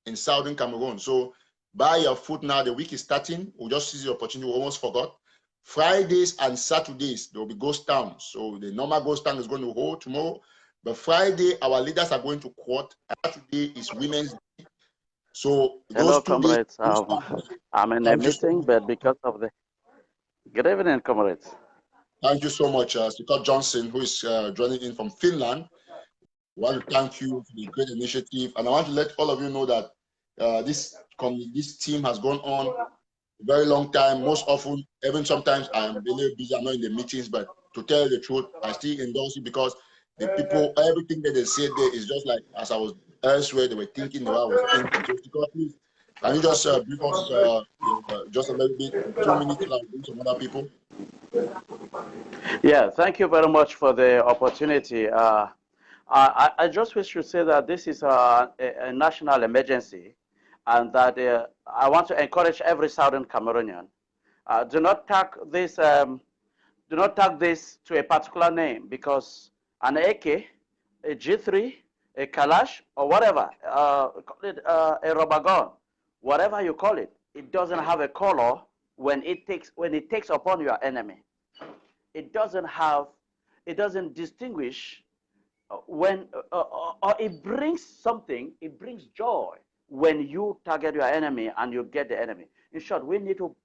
Speaker 2: in southern Cameroon. So buy your food now. The week is starting. We'll just seize the opportunity. We almost forgot. Fridays and Saturdays, there will be ghost towns. So the normal ghost town is going to hold tomorrow. But Friday, our leaders are going to court. Saturday is Women's Day. So
Speaker 3: Hello,
Speaker 2: those 2 days.
Speaker 3: comrades. I'm in a meeting, but because of the good evening, comrades.
Speaker 2: Thank you so much, Scott Johnson, who is joining in from Finland. I want to thank you for the great initiative, and I want to let all of you know that this team has gone on a very long time. Most often, even sometimes I am really busy. I'm not in the meetings, but to tell the truth, I still endorse it because the people, everything that they said there is just like as I was elsewhere. They were thinking the way I was thinking. So, Scott, please, can you just brief us just a little bit, 2 minutes, so I bring some other people?
Speaker 3: Yeah, thank you very much for the opportunity. I just wish to say that this is a national emergency, and that I want to encourage every Southern Cameroonian. Do not tag this. Do not tag this to a particular name, because an AK, a G3, a kalash or whatever, call it a rubber gun, whatever you call it, it doesn't have a color when it takes upon your enemy. It doesn't distinguish when or it brings something. It brings joy when you target your enemy and you get the enemy. In short, we need to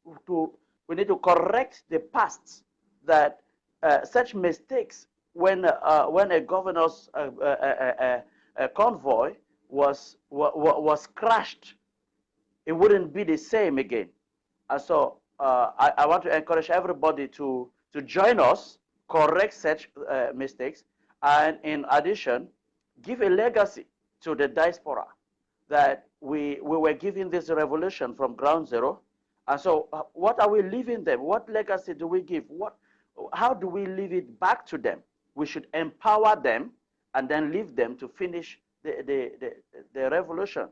Speaker 3: correct the past that such mistakes when a governor's convoy was crashed, it wouldn't be the same again. And so I want to encourage everybody to join us, correct such mistakes, and in addition, give a legacy to the diaspora that we were giving this revolution from ground zero. And so what are we leaving them? What legacy do we give? How do we leave it back to them? We should empower them and then leave them to finish the revolution.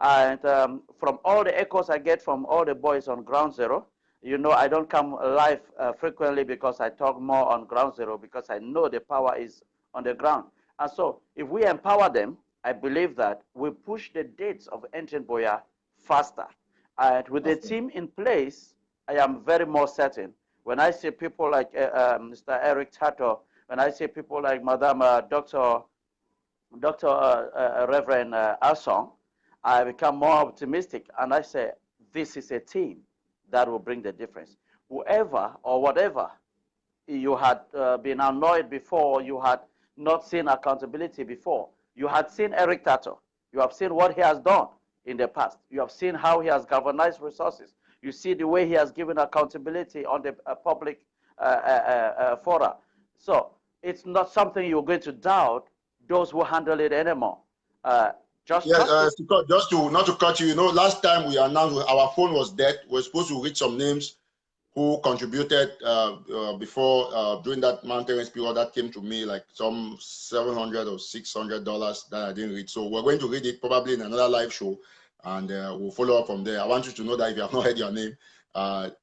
Speaker 3: And from all the echoes I get from all the boys on ground zero, you know, I don't come live frequently because I talk more on ground zero because I know the power is on the ground. And so if we empower them, I believe that we push the dates of entering Boya faster. And with the team in place, I am very more certain. When I see people like Mr. Eric TATAW, when I see people like Madam Dr. Reverend Asong, I become more optimistic and I say, this is a team that will bring the difference. Whoever or whatever you had been annoyed before, you had not seen accountability before, you had seen Eric TATAW, you have seen what he has done in the past, you have seen how he has galvanized resources, you see the way he has given accountability on the public fora. So it's not something you're going to doubt those who handle it anymore.
Speaker 2: Just to not to cut you, you know, last time we announced our phone was dead. We're supposed to read some names who contributed before during that mountain race period. That came to me like some $700 or $600 that I didn't read. So we're going to read it probably in another live show, and we'll follow up from there. I want you to know that if you have not heard your name,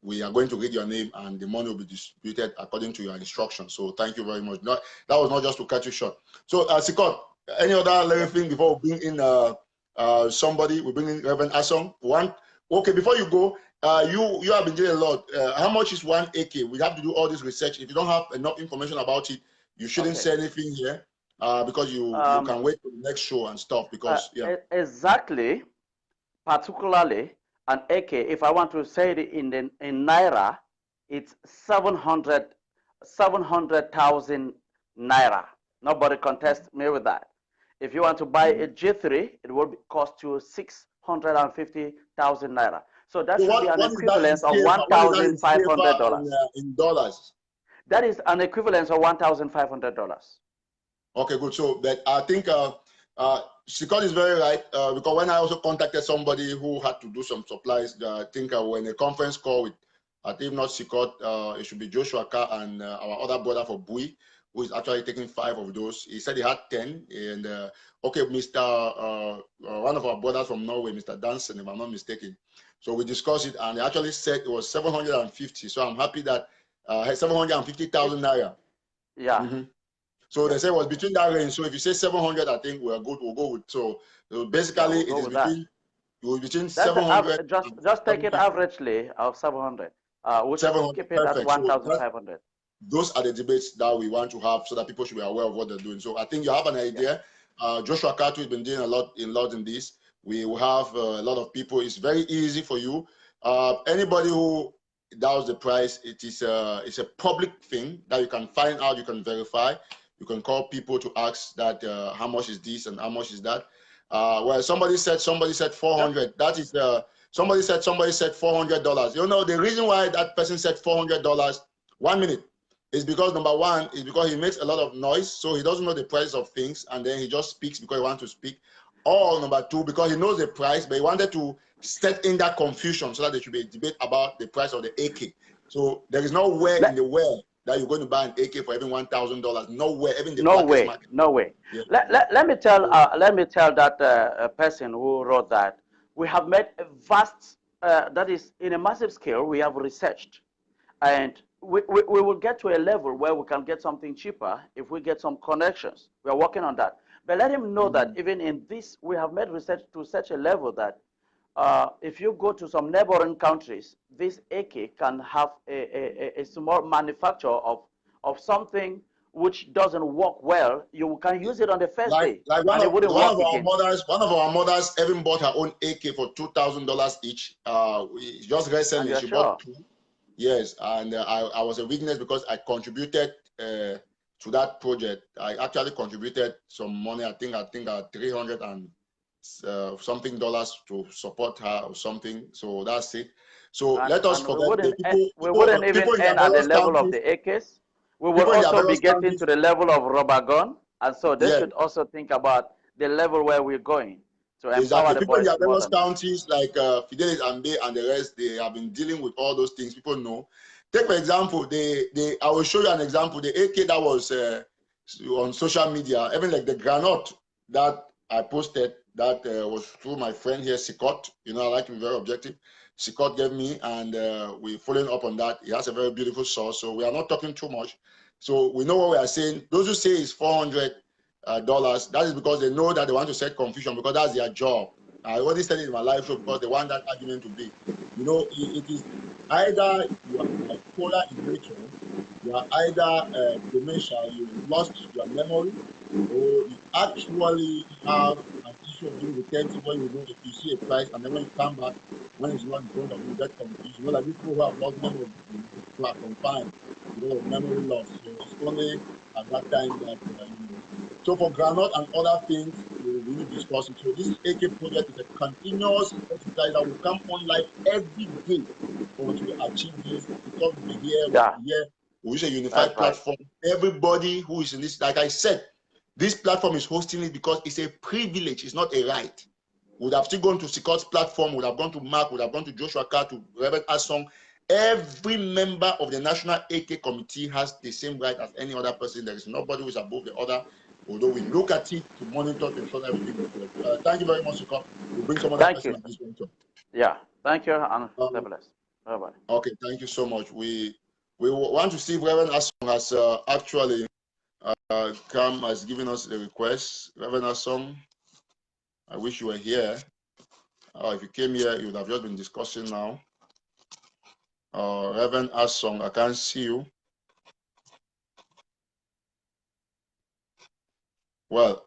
Speaker 2: we are going to read your name, and the money will be distributed according to your instructions. So thank you very much. That was not just to cut you short. So Sikot, any other little thing before we bring in somebody? We bring in Reverend Asong. Okay, before you go, you have been doing a lot. How much is one AK? We have to do all this research. If you don't have enough information about it, you shouldn't say anything here because you can wait for the next show and stuff. Because
Speaker 3: exactly, particularly an AK. If I want to say it in naira, it's 700,000 naira. Nobody contests me with that. If you want to buy a G3, it will cost you 650,000 naira. So that should be an equivalent of $1,500
Speaker 2: in dollars.
Speaker 3: That is an equivalent of $1,500.
Speaker 2: Okay, good. So that I think Sikot is very right because when I also contacted somebody who had to do some supplies, I think when a conference call with, I think not Sikot, it should be Joshua Carr and our other brother for Bui, who is actually taking 5 of those. He said he had 10. And okay, Mr. One of our brothers from Norway, Mr. Danson, if I'm not mistaken. So we discussed it, and they actually said it was 750. So I'm happy that 750,000 naira.
Speaker 3: Yeah.
Speaker 2: So they say it was between that range. So if you say 700, I think we're good. We'll go with. So basically, it is between 700.
Speaker 3: Just take it averagely of 700. We should keep it at 1,500.
Speaker 2: Those are the debates that we want to have so that people should be aware of what they're doing. So I think you have an idea. Joshua Carter has been doing a lot in this. We will have a lot of people. It's very easy for you. Anybody who doubts the price, it's a public thing that you can find out, you can verify. You can call people to ask that how much is this and how much is that. Well, somebody said 400. That is somebody said $400. You know the reason why that person said $400. 1 minute. Is because number one is because he makes a lot of noise, so he doesn't know the price of things, and then he just speaks because he wants to speak. Or number two, because he knows the price, but he wanted to set in that confusion so that there should be a debate about the price of the AK. So there is nowhere in the world that you're going to buy an AK for even $1,000. Nowhere, even the blackest market.
Speaker 3: No way. Yeah. Let me tell that person who wrote that we have made a vast, that is in a massive scale. We have researched, and we will get to a level where we can get something cheaper if we get some connections. We are working on that. But let him know that even in this, we have made research to such a level that if you go to some neighboring countries, this AK can have a small manufacture of something which doesn't work well. You can use it on the first day,
Speaker 2: like
Speaker 3: and it wouldn't work again.
Speaker 2: one of our mothers even bought her own AK for $2,000 each. Just recently she bought two. Yes, and I was a witness because I contributed to that project. I actually contributed some money. I think 300 and something dollars to support her or something. So that's it. So let us forget the
Speaker 3: we wouldn't even
Speaker 2: people in
Speaker 3: end at the level of
Speaker 2: countries,
Speaker 3: the AKs. We will also be getting to the level of rubber gun, and so they should also think about the level where we're going to empower the
Speaker 2: people in
Speaker 3: boys
Speaker 2: their
Speaker 3: more
Speaker 2: various
Speaker 3: than
Speaker 2: counties like Fidelis and Bay and the rest. They have been dealing with all those things. People know. Take for example, I will show you an example. The AK that was on social media, even like the granite that I posted, that was through my friend here, Sikot. You know, I like to be very objective. Sikot gave me, and we're following up on that. He has a very beautiful source, so we are not talking too much. So we know what we are saying. Those who say it's $400, that is because they know that they want to set confusion because that's their job. I already said it in my live show because they want that argument to be. You know, it is either you are bipolar in nature, you are either dementia, you lost your memory, or you actually have an issue of being retentive where you know if you see a price and then when you come back, when it's not in front of you, get confused. You know, like people who have lost memory, who are confined, memory loss. So it's only at that time that So for groundnut and other things, we will really discuss it. So this AK project is a continuous exercise that will come on live every day until we achieve this. Because we'll be here, we use a unified platform. Everybody who is in this, like I said, this platform is hosting it because it's a privilege, it's not a right. Would have still gone to Sikot's platform, would have gone to Mark, would have gone to Joshua Carr, to Reverend Asong. Every member of the National AK Committee has the same right as any other person. There is nobody who is above the other, although we look at it to monitor to ensure everything is well. Thank you very much, Sikot. We'll bring some other person at this point.
Speaker 3: Yeah, thank you, and God bless. Bye-bye.
Speaker 2: Okay, thank you so much. We want to see if Reverend Asong has actually come, has given us a request. Reverend Asong, I wish you were here. If you came here, you would have just been discussing now. Reverend Asong, I can't see you. Well,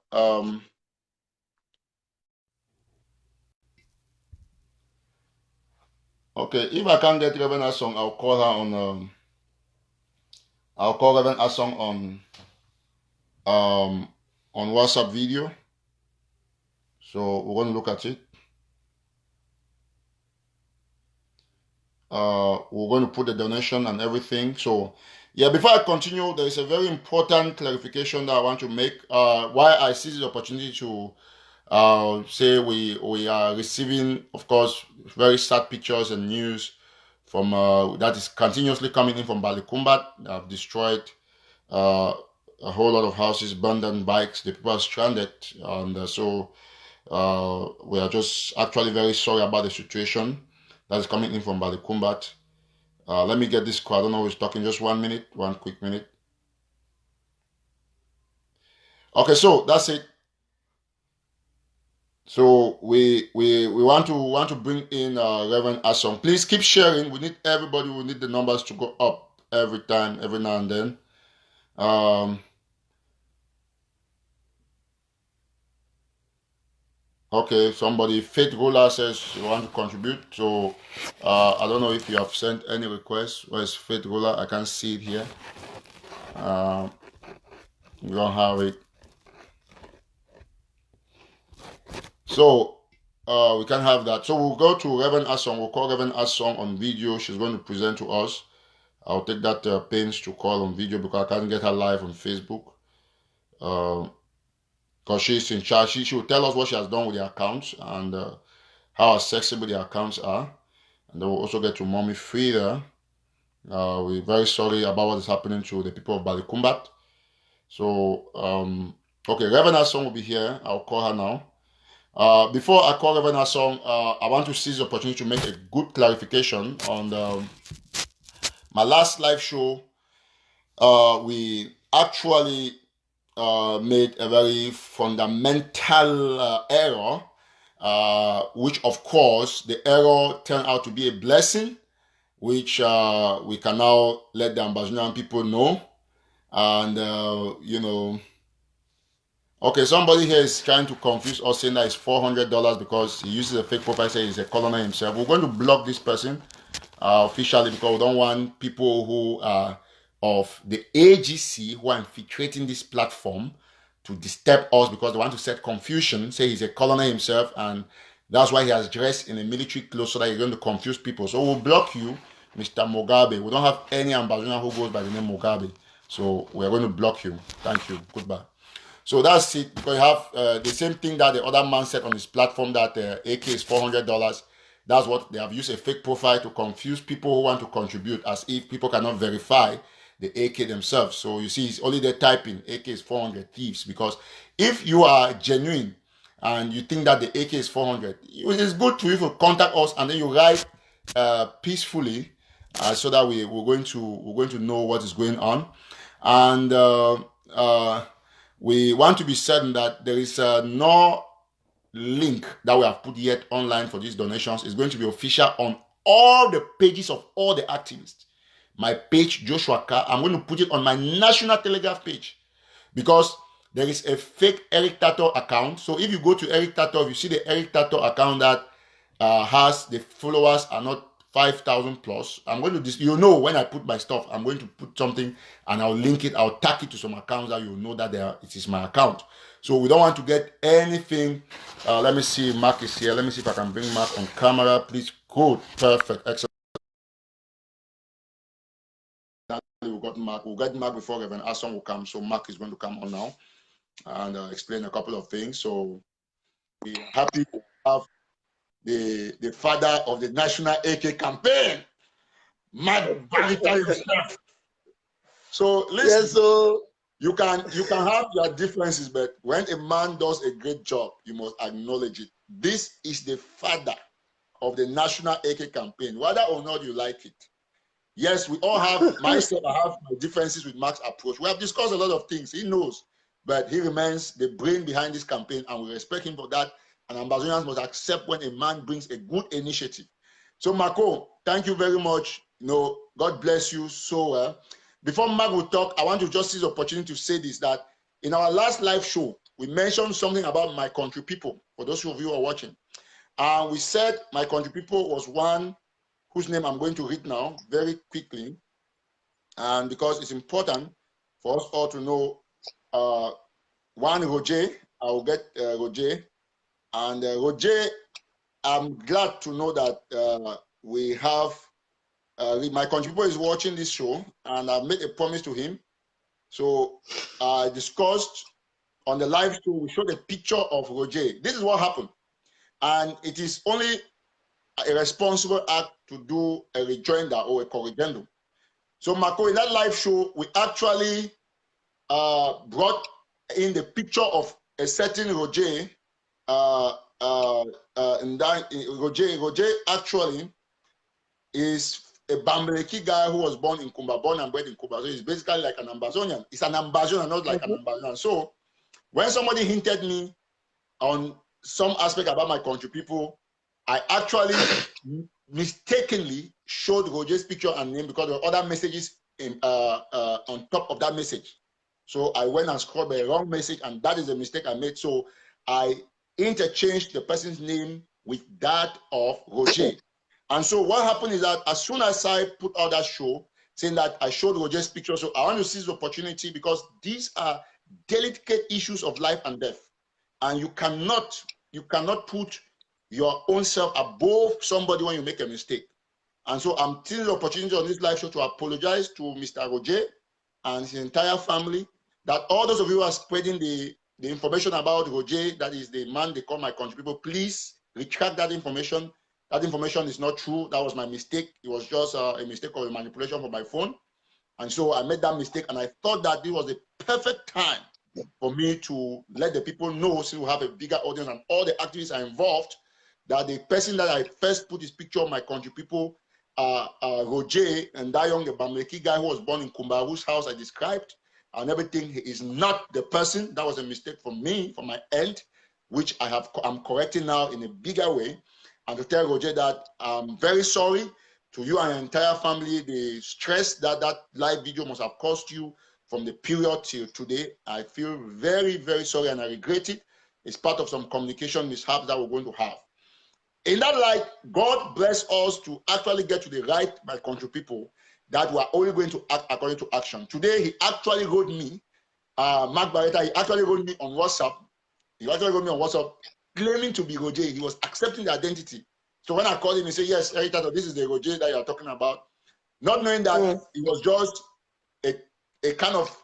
Speaker 2: okay, if I can't get Reverend Asong, I'll call her on. I'll call Reverend Asong on WhatsApp video. So we're going to look at it. We're going to put the donation and everything. So yeah, before I continue, there is a very important clarification that I want to make. Why I seize the opportunity to say we are receiving, of course, very sad pictures and news from that is continuously coming in from Balikumbat. They have destroyed a whole lot of houses, burned down bikes. The people are stranded, and so we are just actually very sorry about the situation that is coming in from Balikumbat. Let me get this call. I don't know who's talking. Just 1 minute, one quick minute. Okay, so that's it. So we want to bring in Reverend Asong. Please keep sharing. We need everybody. We need the numbers to go up every time, every now and then. Okay, somebody, Faith Roller says you want to contribute. So I don't know if you have sent any requests. Where's Faith Roller? I can't see it here. We don't have it. So we can have that. So we'll go to Reverend Asong. We'll call Reverend Asong on video. She's going to present to us. I'll take that pains to call on video because I can't get her live on Facebook. Because she's in charge. She will tell us what she has done with the accounts and how accessible the accounts are. And then we'll also get to Mommy Frida. We're very sorry about what is happening to the people of Balikumbat. So, okay, Reverend Asong will be here. I'll call her now. Before I call Reverend Asong, I want to seize the opportunity to make a good clarification on my last live show. We actually made a very fundamental error, which of course the error turned out to be a blessing, which we can now let the Ambazonian people know. And, okay, somebody here is trying to confuse us, saying that it's $400 because he uses a fake profile, saying he's a colonel himself. We're going to block this person officially because we don't want people who are of the AGC who are infiltrating this platform to disturb us because they want to set confusion, say he's a colonel himself, and that's why he has dressed in a military clothes so that he's going to confuse people. So we'll block you, Mr. Mugabe. We don't have any ambassador who goes by the name Mugabe. So we're going to block you. Thank you. Goodbye. So that's it. Because you have the same thing that the other man said on his platform that AK is $400. That's what they have used, a fake profile to confuse people who want to contribute, as if people cannot verify the AK themselves. So you see, it's only they typing AK is 400 thieves. Because if you are genuine and you think that the AK is 400, it is good to even contact us and then you write peacefully, so that we're going to know what is going on. And we want to be certain that there is no link that we have put yet online for these donations. Is going to be official on all the pages of all the activists. My page, Joshua Carr, I'm going to put it on my National Telegraph page because there is a fake Eric TATAW account. So if you go to Eric TATAW, if you see the Eric TATAW account that has the followers are not 5,000 plus, I'm going to, when I put my stuff, I'm going to put something and I'll link it, I'll tag it to some accounts that you know that it is my account. So we don't want to get anything. Let me see, Mark is here. Let me see if I can bring Mark on camera. Please, good, perfect, excellent. We got Mark. We'll get Mark before Reverend Asson will come. So Mark is going to come on now and explain a couple of things. So we're happy to have the father of the National AK campaign, Mark BARETA-Official. So listen, yes, so you can have your differences, but when a man does a great job, you must acknowledge it. This is the father of the National AK campaign, whether or not you like it. Yes, we all have, myself, I have my differences with Mark's approach. We have discussed a lot of things, he knows, but he remains the brain behind this campaign and we respect him for that. And Ambazonians must accept when a man brings a good initiative. So Marco, thank you very much. God bless you so well. Before Mark will talk, I want to just seize the opportunity to say this, that in our last live show, we mentioned something about my country people, for those of you who are watching. And we said my country people was one whose name I'm going to read now very quickly. And because it's important for us all to know, one, Roger, I will get Roger. And Roger, I'm glad to know that we have, my country people is watching this show and I've made a promise to him. So I discussed on the live show, we showed a picture of Roger. This is what happened. And it is only a responsible act to do a rejoinder or a corrigendum. So Marco, in that live show, we actually brought in the picture of a certain Roger. Roger actually is a Bambeleki guy who was born in Kumba, born and bred in Kumba. So he's basically like an Ambazonian. It's an Ambazonian, not like an Ambazonian. So when somebody hinted me on some aspect about my country people, I actually mistakenly showed Roger's picture and name because there were other messages on top of that message. So I went and scrolled by a wrong message, and that is a mistake I made. So I interchanged the person's name with that of Roger. And so what happened is that as soon as I put out that show, saying that I showed Roger's picture, so I want to seize the opportunity because these are delicate issues of life and death. And you cannot put your own self above somebody when you make a mistake. And so I'm taking the opportunity on this live show to apologize to Mr. Roger and his entire family, that all those of you who are spreading the information about Roger, that is the man they call my country people, please retract that information. That information is not true. That was my mistake. It was just a mistake of a manipulation for my phone. And so I made that mistake, and I thought that this was the perfect time for me to let the people know, since we have a bigger audience and all the activists are involved, that the person that I first put his picture of my country people, Roger, and that young, the Bamleki guy who was born in Kumba, whose house I described, and everything. He is not the person. That was a mistake from me, from my end, which I'm correcting now in a bigger way. And to tell Roger that I'm very sorry to you and your entire family, the stress that live video must have caused you from the period till today. I feel very, very sorry and I regret it. It's part of some communication mishaps that we're going to have. In that light, God bless us to actually get to the right, my country people, that we are only going to act according to action. Today, he actually wrote me, Mark Barreta, he actually wrote me on WhatsApp. He actually wrote me on WhatsApp claiming to be Roger. He was accepting the identity. So when I called him, he said, yes, Tato, this is the Roger that you're talking about. Not knowing that it was just a kind of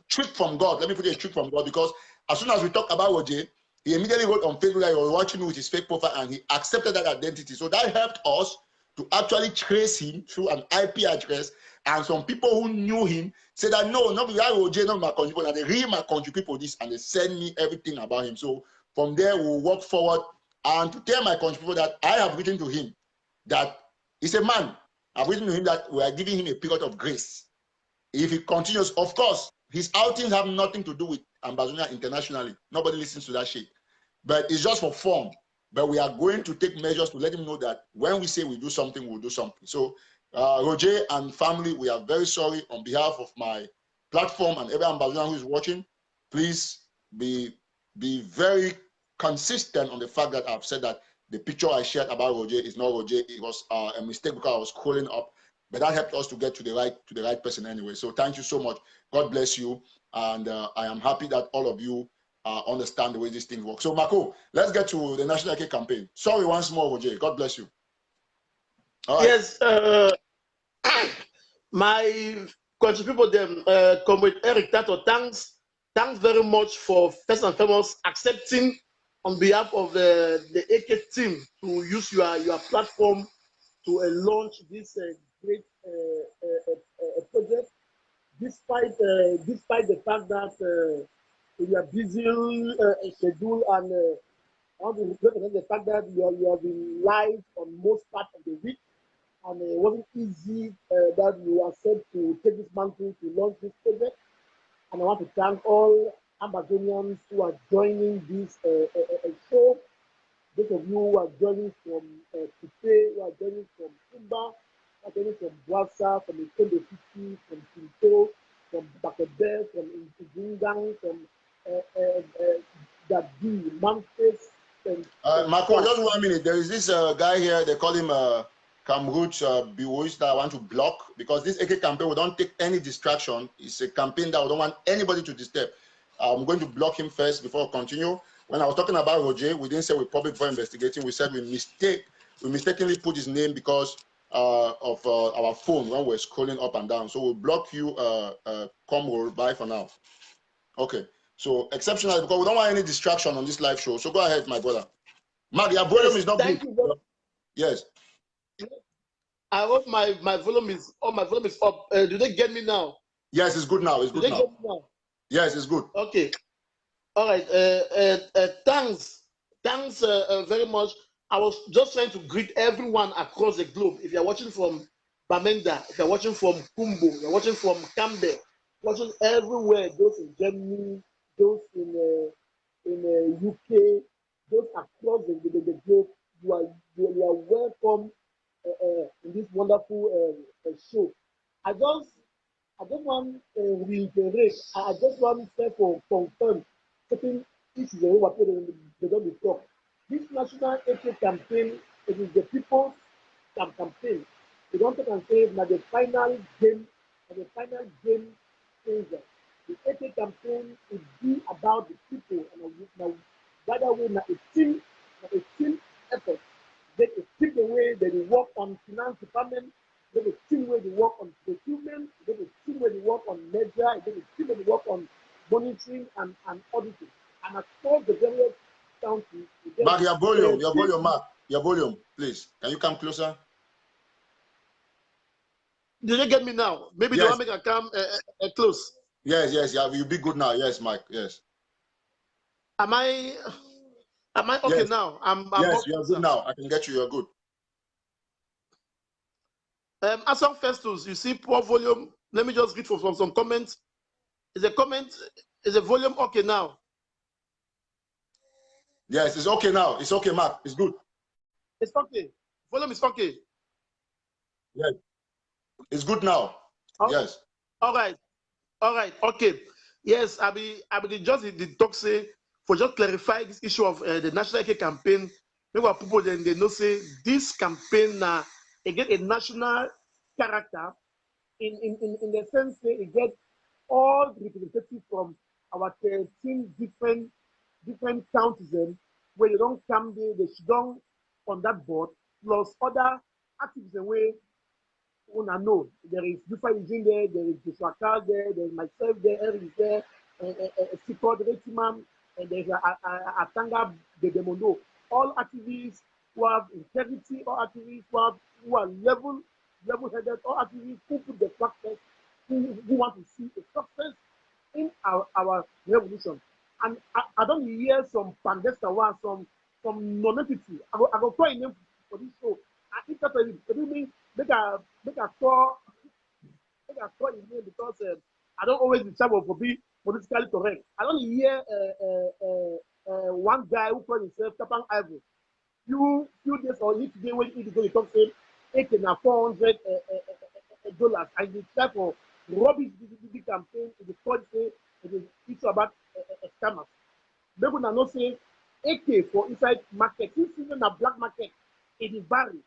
Speaker 2: trick from God. Let me put it, a trick from God, because as soon as we talk about Roger, he immediately wrote on Facebook that he was watching me with his fake profile and he accepted that identity. So that helped us to actually trace him through an IP address. And some people who knew him said that no, not that Roger, not my country people, and they read my country people this and they send me everything about him. So from there, we'll walk forward and to tell my country people that I have written to him that he's a man. I've written to him that we are giving him a period of grace. If he continues, of course, his outings have nothing to do with Ambazonia internationally. Nobody listens to that shit. But it's just for fun. But we are going to take measures to let him know that when we say we do something, we'll do something. So, Roger and family, we are very sorry on behalf of my platform and every Ambazonian who is watching. Please be very consistent on the fact that I've said that the picture I shared about Roger is not Roger. It was a mistake because I was scrolling up. But that helped us to get to the right person anyway. So thank you so much. God bless you. And I am happy that all of you understand the way these things work. So Marco, let's get to the National Cake campaign. Sorry once more, Roger. God bless you.
Speaker 4: All right. Yes, my country people, them, Comrade Eric Tato, thanks very much for first and foremost accepting on behalf of the AK team to use your platform to launch this great project, despite the fact that we are busy schedule, and I want to represent the fact that you have been live on most parts of the week, and it wasn't easy that you accept to take this mantle to launch this project. And I want to thank all Amazonians who are joining this show. Those of you who are joining from Kupe, who are joining from Kumba, who are joining from Boassa, from Ikembe City, from Pinto, from Bakebe, from Intigungang, from Dabi, Memphis.
Speaker 2: Marco, just 1 minute. There is this guy here, they call him Kamruch Biwois, that I want to block, because this AK campaign, we don't take any distraction. It's a campaign that we don't want anybody to disturb. I'm going to block him first before I continue. When I was talking about Roger, we didn't say we're public for investigating. We said we mistakenly put his name because of our phone when we're scrolling up and down. So we'll block you, Comroll. Bye for now. Okay. So exceptional, because we don't want any distraction on this live show. So go ahead, my brother. Mark, your volume is not good. Yes.
Speaker 4: I hope my volume is up. Do they get me now?
Speaker 2: Yes, it's good now. It's good now. Yes, it's good.
Speaker 4: Okay. All right. Thanks very much. I was just trying to greet everyone across the globe. If you're watching from Bamenda, if you're watching from Kumbo, you're watching from Camden, watching everywhere, those in Germany, those in UK, those across the globe, you are welcome in this wonderful show. I just want to reiterate. I just want to confirm certain issues that they don't be talk. This national AK campaign, it is the people's campaign. They don't take and say that the final game changer. The AK campaign will be about the people, and rather way a team effort. They keep the way they work on finance department. They a team where they work on procurement. They a team where they work on measure. They a team where they work on monitoring and auditing. And across the various counties.
Speaker 2: Mark, your volume, please. Can you come closer?
Speaker 4: Did you get me now? Maybe yes. They want to make a come close.
Speaker 2: Yes, yeah. You'll be good now. Yes, Mike. Yes.
Speaker 4: Am I okay yes. Now?
Speaker 2: Yes, you're good now. I can get you. You're good.
Speaker 4: As of Festus, you see poor volume. Let me just read from some comments. Is the comment, is the volume okay now?
Speaker 2: Yes, it's okay now. It's okay, Mark. It's good.
Speaker 4: It's okay. Volume is okay.
Speaker 2: Yes. It's good now.
Speaker 4: Oh,
Speaker 2: Yes.
Speaker 4: all right. All right. Okay. Yes, I be just the talk say for just clarify this issue of the national campaign. Maybe what people then they know say this campaign again a national character in the sense that it get all the representatives from our 13 different counties where they don't come there, they should don't on that board, plus other activities where una know there is Dufa Eugene there is Joshua Carl there is myself there, Eric is there, Sikod Retimam, and there's Atanga Bedemondo. All activists who have integrity, all activists who are level-headed, all activists who put the success, who want to see a success in our revolution. And I don't hear some pandesta some non-entity. I go call a name for this show. I think that's what mean. Make a call his name because I don't always be able to be politically correct. I don't hear one guy who calls himself Kapang Ivory. Few days or each day when he go to talk say $400 and he try for rubbish the campaign in the court say it is issue about scammers. Maybe una know say AK for inside market, since even a black market, it is vary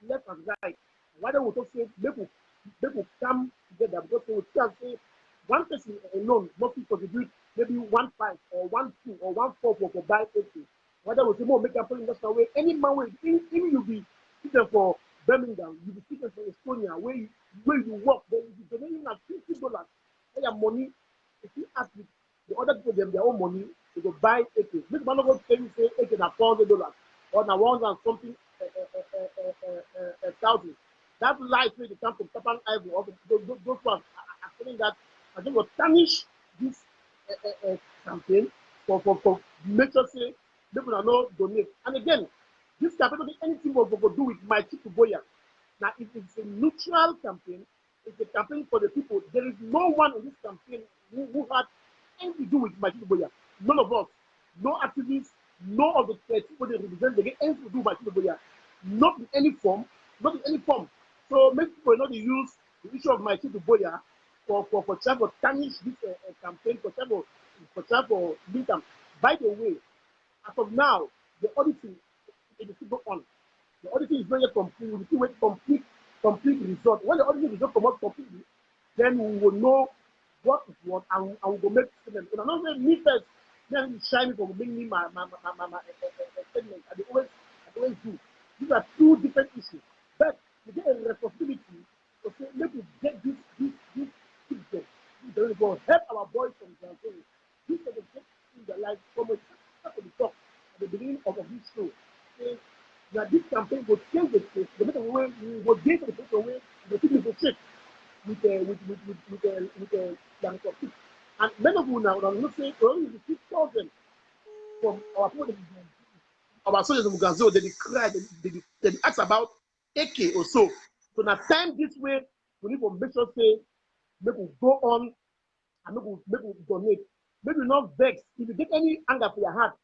Speaker 4: left and right. Why don't we talk say people come together because they will tell say one person alone not fit contribute maybe 1.5 or 1.2 or 1.4 for buy AK. Whether we say more make a point industrial way, any man way, even you be sitting for Birmingham, you be sitting for Estonia, where you work, then you donate at $50. They have money. If you ask the other people them their own money, they go buy AK. This man not tell you say AK na $400 or na 100 and something thousand. That life where they come from Tapan Ivory, or those ones are saying that I think will tarnish this campaign for make sure say people are not donate. And again, this campaign don't be anything but to do with my Chief Boya. Now, if it's a neutral campaign, it's a campaign for the people. There is no one in this campaign who had anything to do with my Chief Boya. None of us, no activists, no of the people they represent, they get anything to do with my Chief Boya. Not in any form, not in any form. So make people not use the issue of my Chief Boya for trying to tarnish this campaign, for trying for income. By the way, as of now, the auditing is still on. The auditing is not yet complete. We still wait complete result. When the auditing result come out completely, then we will know what is what and we will make statement. And I'm not saying me first, then shine for making me my statement. I always do. These are two different issues. But we get a responsibility to say, let us get this picture. We're going to help our boys from Tanzania. This is the get in their life from a talk at the beginning of this show. Say that this campaign will change the case. The better way we will get to the better way the people will shift with the young people. And many of you now are not saying only the 6,000 from our people, our soldiers of Gazo, they cry, they ask about AK or so. So now time this way, we need to make sure say make we go on and make we donate. Maybe not vex. If you get any anger for your heart,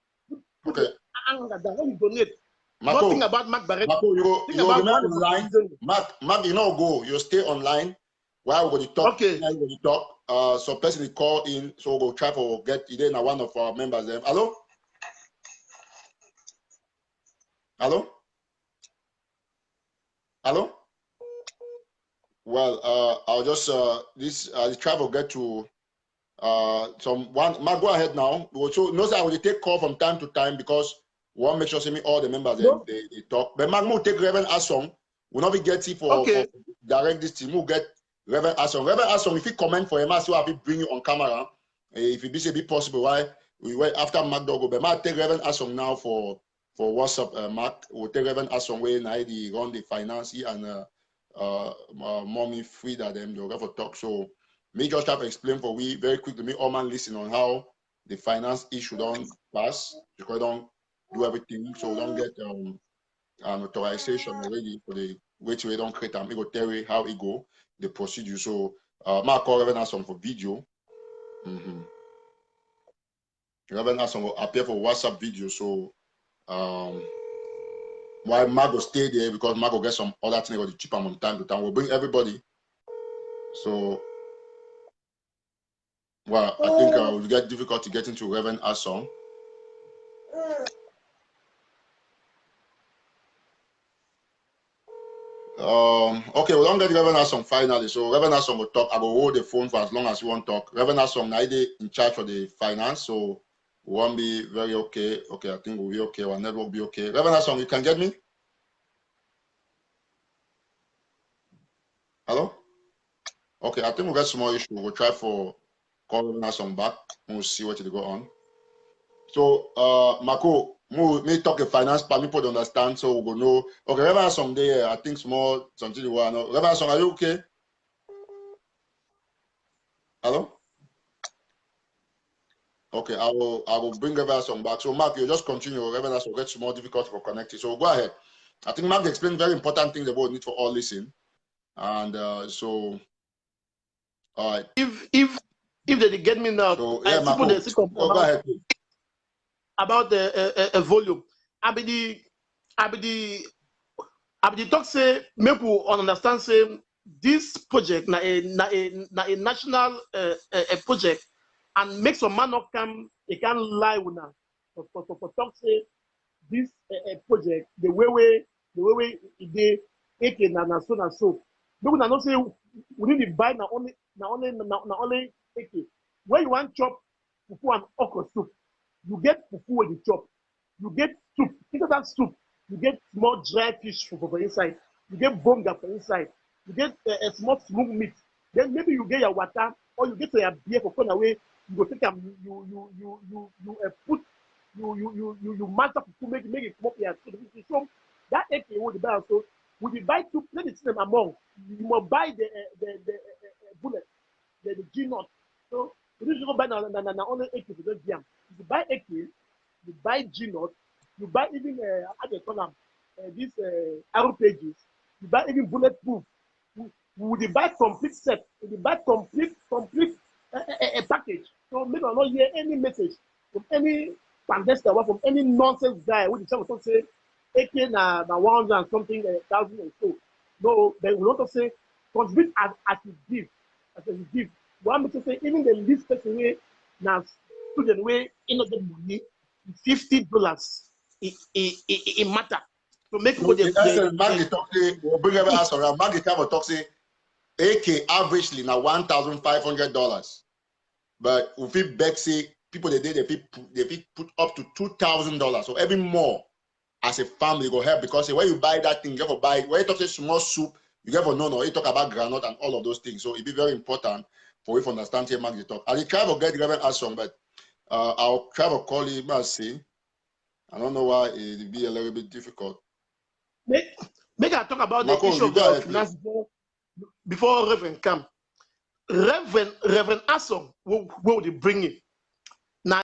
Speaker 4: put
Speaker 2: Okay.
Speaker 4: anger that when you donate.
Speaker 2: Marco,
Speaker 4: Don't think about Mark Barrett.
Speaker 2: Marco, you remain online.
Speaker 4: Mark,
Speaker 2: you know go. You stay online while we talk.
Speaker 4: Okay.
Speaker 2: While we talk. So person call in, so we'll try to get either one of our members. Hello. Hello. Hello. Well, I'll just try to get to someone. Mark, go ahead now. So notice I will take call from time to time because we want to make sure see me all the members they talk. But Mark will take Reverend Asong. We'll not be getting for direct this team. We'll get Reverend Asong. Reverend Asong, if you comment for him, I will bring you on camera. If it be possible, why we wait after Mark Dogo. But Mark take Reverend Asong now for WhatsApp. Mark will take Reverend Asong when I run the finance and mommy free that them they'll go for talk. So me just have to explain for we very quickly. Me all man listen on how the finance issue don't pass because don't do everything. So don't get authorization already for the which we don't create and we go tell you how it go the procedure. So Marco Reverend has some for video. Reverend has some will appear for WhatsApp video. So why Marco stay there because Marco get some other thing about the cheap on time to time. We'll bring everybody. So well, I think we'll get difficult to get into Reverend Asong. Okay, we don't get Reverend Asong finally. So Reverend Asong will talk. I will hold the phone for as long as you want to talk. Reverend Asong, now in charge for the finance, so we won't be very okay. Okay, I think we'll be okay. Our network will be okay. Reverend Asong, you can get me? Hello? Okay, I think we'll get some more issue. We'll try for calling Asong back and we'll see what will go on. So, Marco, me talk the finance part, me put understand, so we'll know. Okay, Reverend Asong there, I think small something you want to know. Reverend Asong, are you okay? Hello? Okay, I will bring Reverend Asong back. So, Mark, you just continue. Reverend Asong gets more difficult for connecting. So, go ahead. I think Mark explained very important things about need for all listen. And so, all right.
Speaker 4: If they get me now,
Speaker 2: so, yeah, Marco, go ahead, please.
Speaker 4: About the volume. I be the talk say make we understand say this project na a national project and make some man not come they can lie with now for talk say this project the way they take it na so. Make we not say we need to buy na only take it. When you want chop fufu and okra soup, you get fufu with the chop. You get soup. Think of that soup. You get small dry fish for inside. You get bonga for inside. You get a small smoked meat. Then maybe you get your water or you get your beer for corner away. You go take them. You match up to make it come up here. So that egg you the buy so when you buy two, let it them among. You must buy the bullet, the G knot. So you need to go buy na only egg for the jam. If you buy egg, you buy G knot. You buy even how they call them these arrow pages. You buy even bulletproof. Would you buy complete set? Would you buy complete a package? So maybe I not hear any message from any pandester or from any nonsense guy which is to say AK na 100 and something thousand or so. No, they will not say contribute as you give, as you give. One make to say even the least person way now student way in the money $50 it matter to make people
Speaker 2: talk say AK averagely now $1,500, but if we back say people they put up to $2,000. So every more as a family go help because when you buy that thing, you have to buy. When you talk about small soup, you have to know. You talk about granite and all of those things. So it be very important for you to understand here, Mark, the talk. I try to get Reverend Asong, but I'll try to call him and see. I don't know why it be a little bit difficult.
Speaker 4: Make I talk about
Speaker 2: Marco,
Speaker 4: the issue of the finance before Reverend come. Reverend Asong will they bring it now?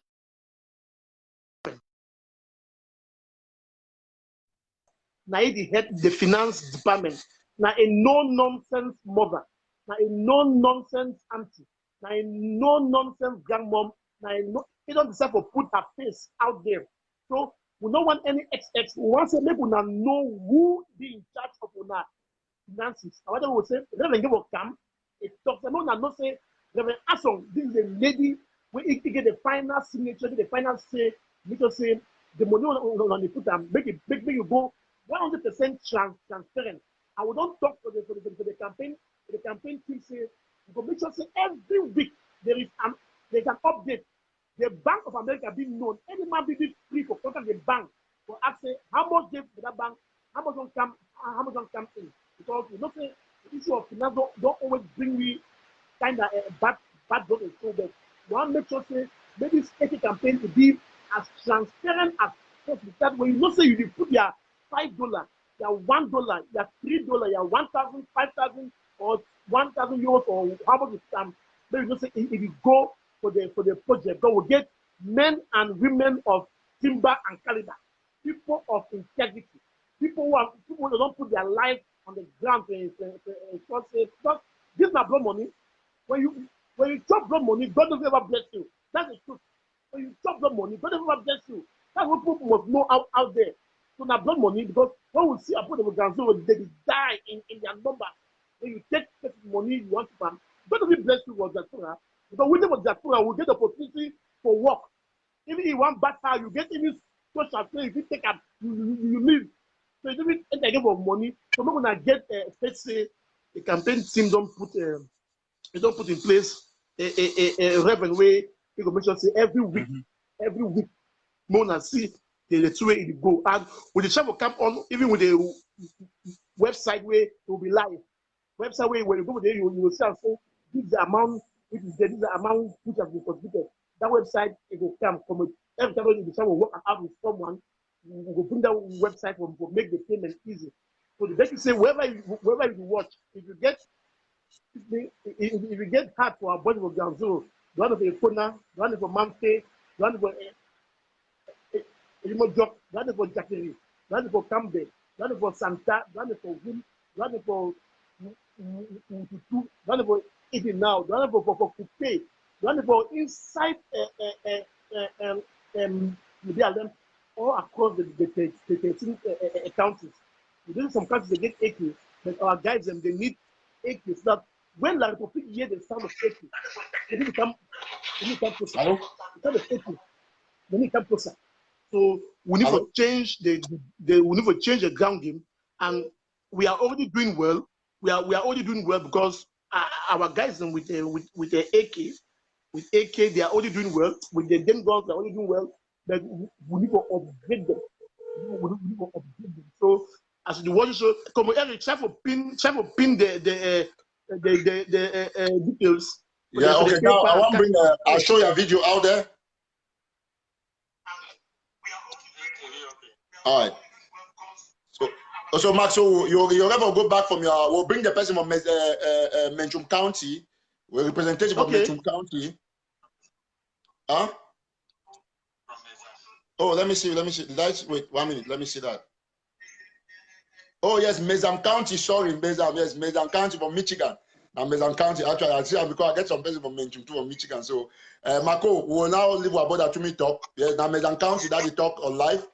Speaker 4: Now he head the finance department. Now a no-nonsense mother. Now a no-nonsense auntie. Now a no-nonsense grandmom. Now he don't deserve to put her face out there. So we don't want any XX. We want to make una know who be in charge of una finances. And what we will say, Reverend give will come. It talks about not say Reverend Asong. This is a lady where he get the final signature, the final say. Make us say the money on the put them make you go 100% transparent. I will not talk for the campaign. The campaign team say we go make sure say every week there is an update. The Bank of America being known. Any man be free for contact the bank for ask say how much give for that bank, how much don't come in. Because you know say the issue of finance don't always bring me kind of bad blood and so but one make sure say maybe this campaign to be as transparent as possible. That way you know say you put your $5, your $1, your $3, your 1,000, 5,000, or 1,000 euros, or how much it's maybe you know say if you go for the project, God will get men and women of timber and caliber, people of integrity, people who don't put their life on the ground to say this is not blood money. When you chop blood money, God doesn't ever bless you. That's the truth. When you chop blood money, God doesn't ever bless you. That's what people must know out there. So now blood money, because when we see a people of Ganzo, they die in their number. When you take money you want to farm, God doesn't bless you with diaspora. Because we with diaspora, we get the opportunity for work. Even in one bad time, you get even social play, if you take up, you leave. So you even enter again for money. So when I get, let's say, the campaign team they don't put in place a revenue way, you can make sure say every week, more than see the two way it go. And with the travel camp on, even with the website where it will be live. Website where when you go there, you will see and say, this is the amount which is there, this is the amount which has been contributed. That website, it will come from it. Every time when you decide to work out with someone, we will bring that website for make the payment easy. So the best is say, wherever you watch, if you get hard for our body for Ganzo, the one for Ekona, the one for Mamfe, the one for Elimojok, the one for Jackery, the one for Cambe, the one for Santa, the one for Wim, the one for Tutu, the one for Eating Now, the one for Coupe, the one for inside all across the 13 counties. Within some countries they get 80, but our guys they need 80 so that when La Republic hear the sound of 80, they need to come closer. The sound of 80, they need to come closer. So we need to change we need to change the ground game, and we are already doing well. We are already doing well because our guys with the AK, they are already doing well. With the game girls, they are already doing well. But we need to upgrade them. We need to upgrade them. So as the watch show, come on, Eric, try to pin the details.
Speaker 2: Yeah, okay. Now I want to bring. I'll show you a video out there. All right. So Max, so you're ever go back from your. We'll bring the person from Menchum County, we're representative of Menchum County. Huh? Oh, let me see. Wait 1 minute. Let me see that. Oh yes, Mezam County. Sorry, Mezam. Yes, Mezam County from Michigan. Now Mezam County. Actually, I see because I get some person from Menchum too from Michigan. So, Marco, we will now leave our border to me talk. Yes, now Mezam County that we talk on live.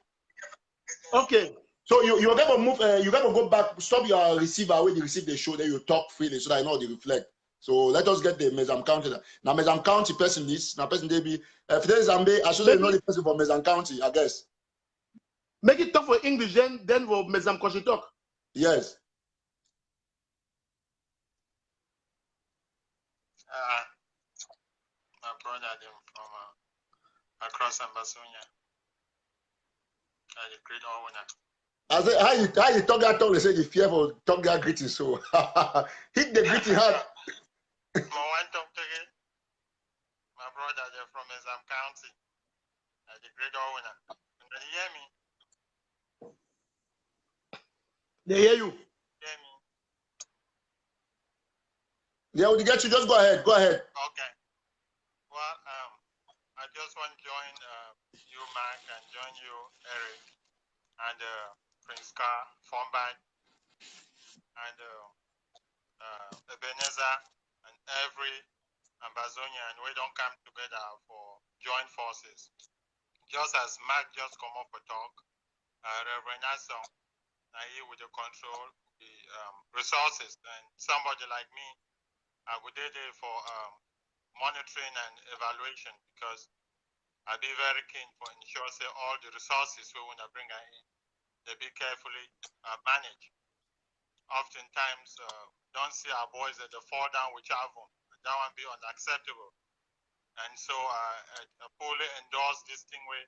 Speaker 4: Okay.
Speaker 2: So you're gonna move. You're gonna go back. Stop your receiver when you receive the show. Then you talk freely so that I know they reflect. So let us get the Mezam County. Now Mezam County person is now person they be. If there is Zambe, I should know the person from Mezam County. I guess.
Speaker 4: Make it talk for English, then we'll Mezam County talk.
Speaker 2: Yes.
Speaker 5: My brother them from across Ambazonia. The great owner.
Speaker 2: I say how you talk that talk. They say you fearful talk that greeting. So hit the greeting hard.
Speaker 5: My brother they're from Mezam County. The great owner. And they hear me.
Speaker 4: They hear you.
Speaker 5: Hear me.
Speaker 2: Yeah, we'll get you. Just go ahead. Go ahead.
Speaker 5: Okay. Well, I just want to join you, Mark, and join you, Eric, and Prince Carr, Formbad, and Ebenezer, and every Ambazonian. We don't come together for joint forces. Just as Mark just come up for talk, Reverend Asson, he with the control the resources, and somebody like me, I would do it for monitoring and evaluation because I'll be very keen for ensure say all the resources we want to bring in, they be carefully managed. Oftentimes, don't see our boys at the fall down with Chavon. That one be unacceptable. And so I fully endorse this thing where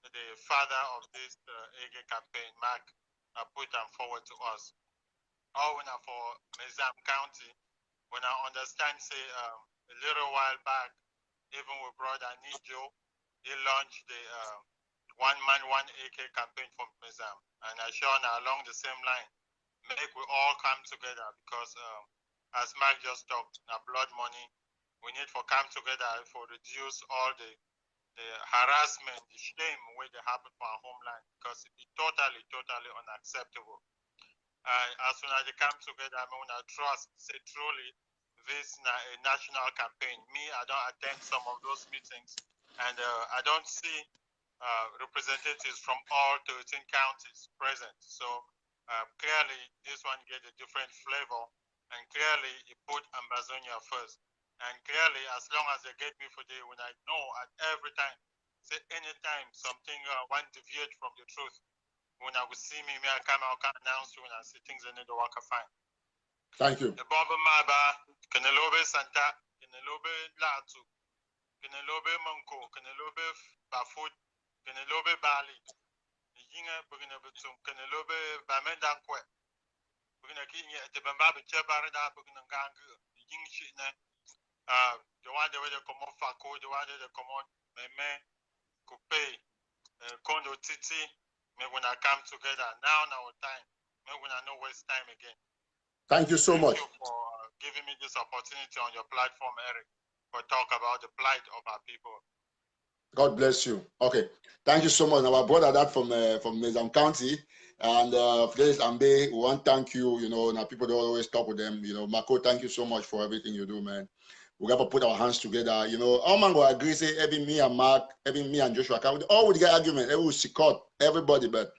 Speaker 5: the father of this AG campaign, Mark, put them forward to us. All when for Mezam County, when I understand, say, a little while back, even with brother Nijo, he launched the one man, one AK campaign for Mezam. And I sure now along the same line, make we all come together because as Mark just talked, now blood money, we need for come together for reduce all the harassment, the shame where they happen for our homeland because it be totally unacceptable. As soon as they come together, I mean, I trust, say truly, this national campaign. Me, I don't attend some of those meetings, and I don't see representatives from all 13 counties present. So clearly, this one get a different flavor, and clearly, it put Ambazonia first. And clearly, as long as they get me for day, when I know at every time, say anytime something one deviate from the truth, when I will see me, I come out, can announce you when I see things in the work I find.
Speaker 2: Thank you.
Speaker 5: The Bob Maba, Kenelobe Santa, Kenelobe Latu, Kenelobe Monko, Kenelobe Bafut, Kenelobe Bali, Yinga, Buginabutum, Kenelobe Bamenda Kwe, Buginaki, the Bambabi Chebarada, Buginangangu, Ying Shina, the one that will come off Fako, the one that will come on Meme, Coupe, Kondo Titi, maybe when I come together, now time, maybe when I know waste time again.
Speaker 2: Thank you so much.
Speaker 5: Thank you for giving me this opportunity on your platform, Eric, for talk about the plight of our people.
Speaker 2: God bless you. Okay, thank you so much. Now, our brother that from Nizam County, and Flays Ambe, we want to thank you. You know, now people don't always talk with them. You know, Marco, thank you so much for everything you do, man. We got to put our hands together. You know, all man will agree, say, even me and Mark, even me and Joshua, all would get argument, every will support everybody, but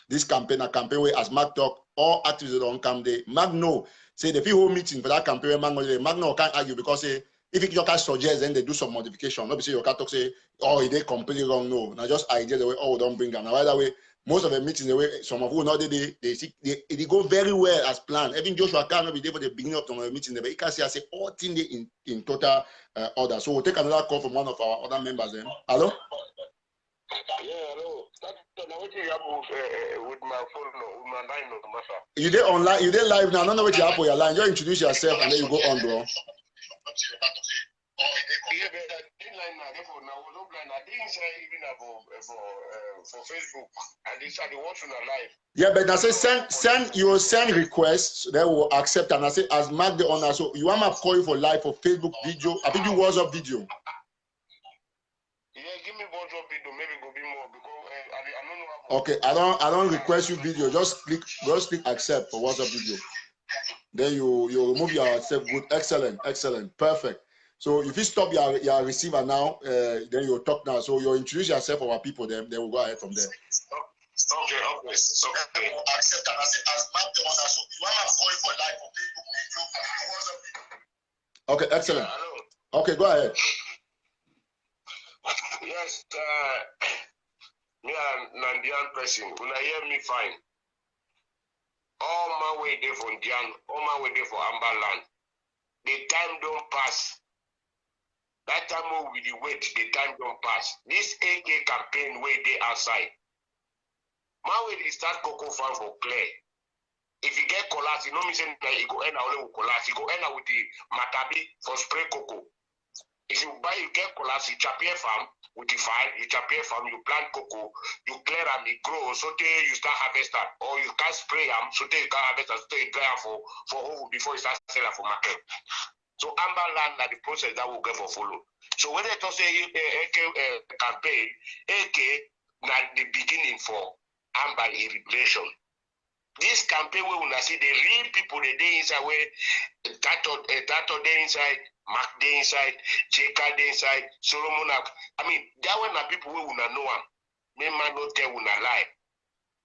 Speaker 2: this campaign, a campaign where, as Mark talk, all activities don't come there. Mark know, say the people meeting for that campaign, Mark no can't argue because say, if you can suggest, then they do some modification. Not say you can't talk say, oh, they completely wrong. No, now just idea the way, oh, don't bring them. Now, by the way, most of the meetings, the way some of who know they go very well as planned. Even Joshua can't be there for the beginning of the meeting, but he can see, I say, all things in total order. So we'll take another call from one of our other members. Then, hello.
Speaker 6: Yeah, hello. With my phone, with my line,
Speaker 2: you did online, you did live now. I don't know what you have for your line. Just introduce yourself and then you go on, bro.
Speaker 6: Yeah, but I didn't line now. Therefore, now I was blind. I didn't say even for Facebook. I decided to watch on a live.
Speaker 2: Yeah, but I say send you will send requests. They will accept, and I say as Mark the owner. So you want me to call you for live for Facebook video? I think you WhatsApp video.
Speaker 6: Yeah, give me WhatsApp video. Maybe go be more because I don't know how.
Speaker 2: Okay, I don't request you video. Just click accept for WhatsApp video. Then you remove yourself. Good, excellent, perfect. So if you stop your receiver now, then you talk now. So you introduce yourself for our people. Then we'll go ahead from there.
Speaker 6: Okay.
Speaker 2: Accept, and I say as Mark the owner. So you want to call you for live for Facebook video for WhatsApp video. Okay, excellent.
Speaker 6: Yeah, hello.
Speaker 2: Okay, go ahead.
Speaker 6: Yes, me and Nandian person, when I hear me fine. All my way there from Dian, all my way there for Amberland. The time don't pass. That time we wait, the time don't pass. This AK campaign way they outside. My way they start cocoa farm for clear. If you get collapse, you know me saying that you go end only with collapse. You go end with the matabi for spray cocoa. If you buy, you get collapse, you chop your farm with the fire, you chop your farm, you plant cocoa, you clear them, it grows, so you start harvesting, or you can spray them, so you can harvest, so you dry them for whole before you start selling for market. So amber land are the process that will get for follow. So when they talk say AK campaign, AK not the beginning for amber irrigation. This campaign where we see the real people, the day inside where Tato day inside, Mark day inside, JK day inside, Solomon. I mean, that one are people who will not know them. Me man not tell will not lie.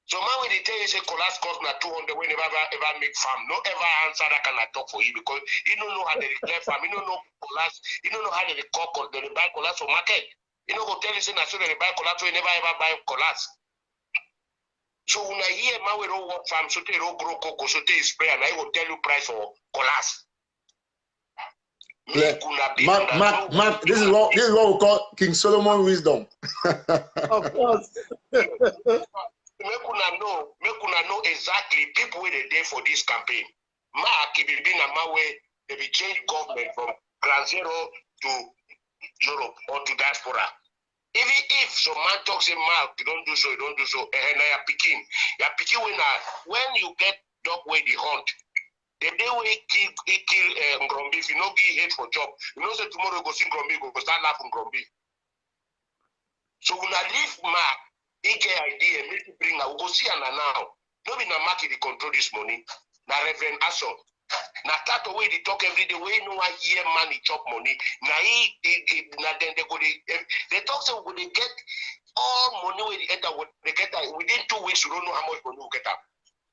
Speaker 6: So man when they tell you say collapse cost na 200 when never ever make farm, no ever answer that kind of talk for you because you don't know how they declare farm, you don't know collapse, you don't know how they buy collapse for market. You know go tell you say na so they buy collapse, so you never ever buy collapse. So when I hear man we don't work farm, so they don't grow cocoa, so they spray, and I will tell you price for collapse.
Speaker 2: Mark, this is what we call King Solomon wisdom.
Speaker 4: Of course.
Speaker 6: Make una know exactly people where they there for this campaign. Mark, if it been a man way, they will change government from ground zero to Europe or to diaspora. Even if some man talks in Mark, you don't do so, and you're picking when you get dog way the hunt. The day we kill Ngrombi, if you no give hate for job, you know say tomorrow go see Ngrombi, go start laughing Ngrombi. So when I leave Mark, he get idea, make you bring, I will go see Anna now. No be na market they control this money. Na Reverend Aso. Now TATAW way they talk every day. Way no one hear money chop money. Now then they go they talk so they get all money where they get that within 2 weeks you don't know how much money we get up.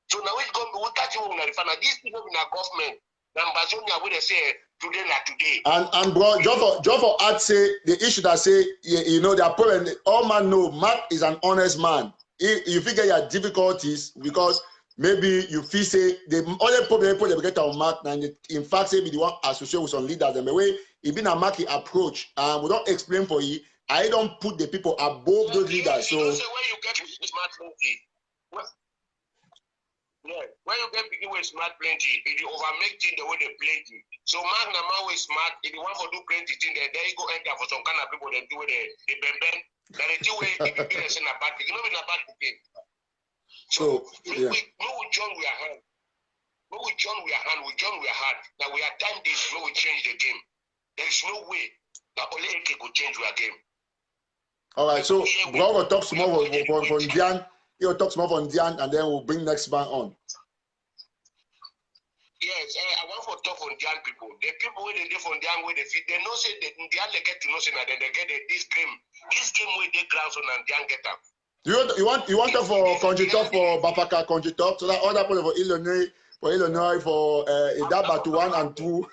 Speaker 6: So now it's going to catch you on the final. These people in our government, Nambazonia, where they say today not today.
Speaker 2: And bro, just for I'd say the issue that say you know their problem. All man know Mark is an honest man. You figure your difficulties because maybe you feel say the only problem they get on Mark and in fact say be the one associated with some leaders and the way he been a market approach we don't explain for you. I don't put the people above those leaders. So
Speaker 6: you say where you get smart plenty. Yeah, when you get begin with smart plenty, if you overmake things the way they plenty. So Mark na man with smart, if you want to do plenty thing, then you go enter for some kind of people that do the bend. That the two way if you be in a bad thing, you know in a bad thing. So
Speaker 2: yeah.
Speaker 6: we join we are hand. We join we are hand, we join we are hard. Now we are time this, we change the game. There is no way that Oleke could change our game.
Speaker 2: All right, so bro will talk some more from Dian. He'll talk some more from Dian, and then we'll bring next man on.
Speaker 6: Yes, I want to talk on Dian people. The people where they live on Dian where they fit, they know say that Dian they get to know say that they get this game where they ground on and Dian get up.
Speaker 2: You want talk for country talk for Bafaka country talk so that other people for Illinois for Idaba to 1 and 2.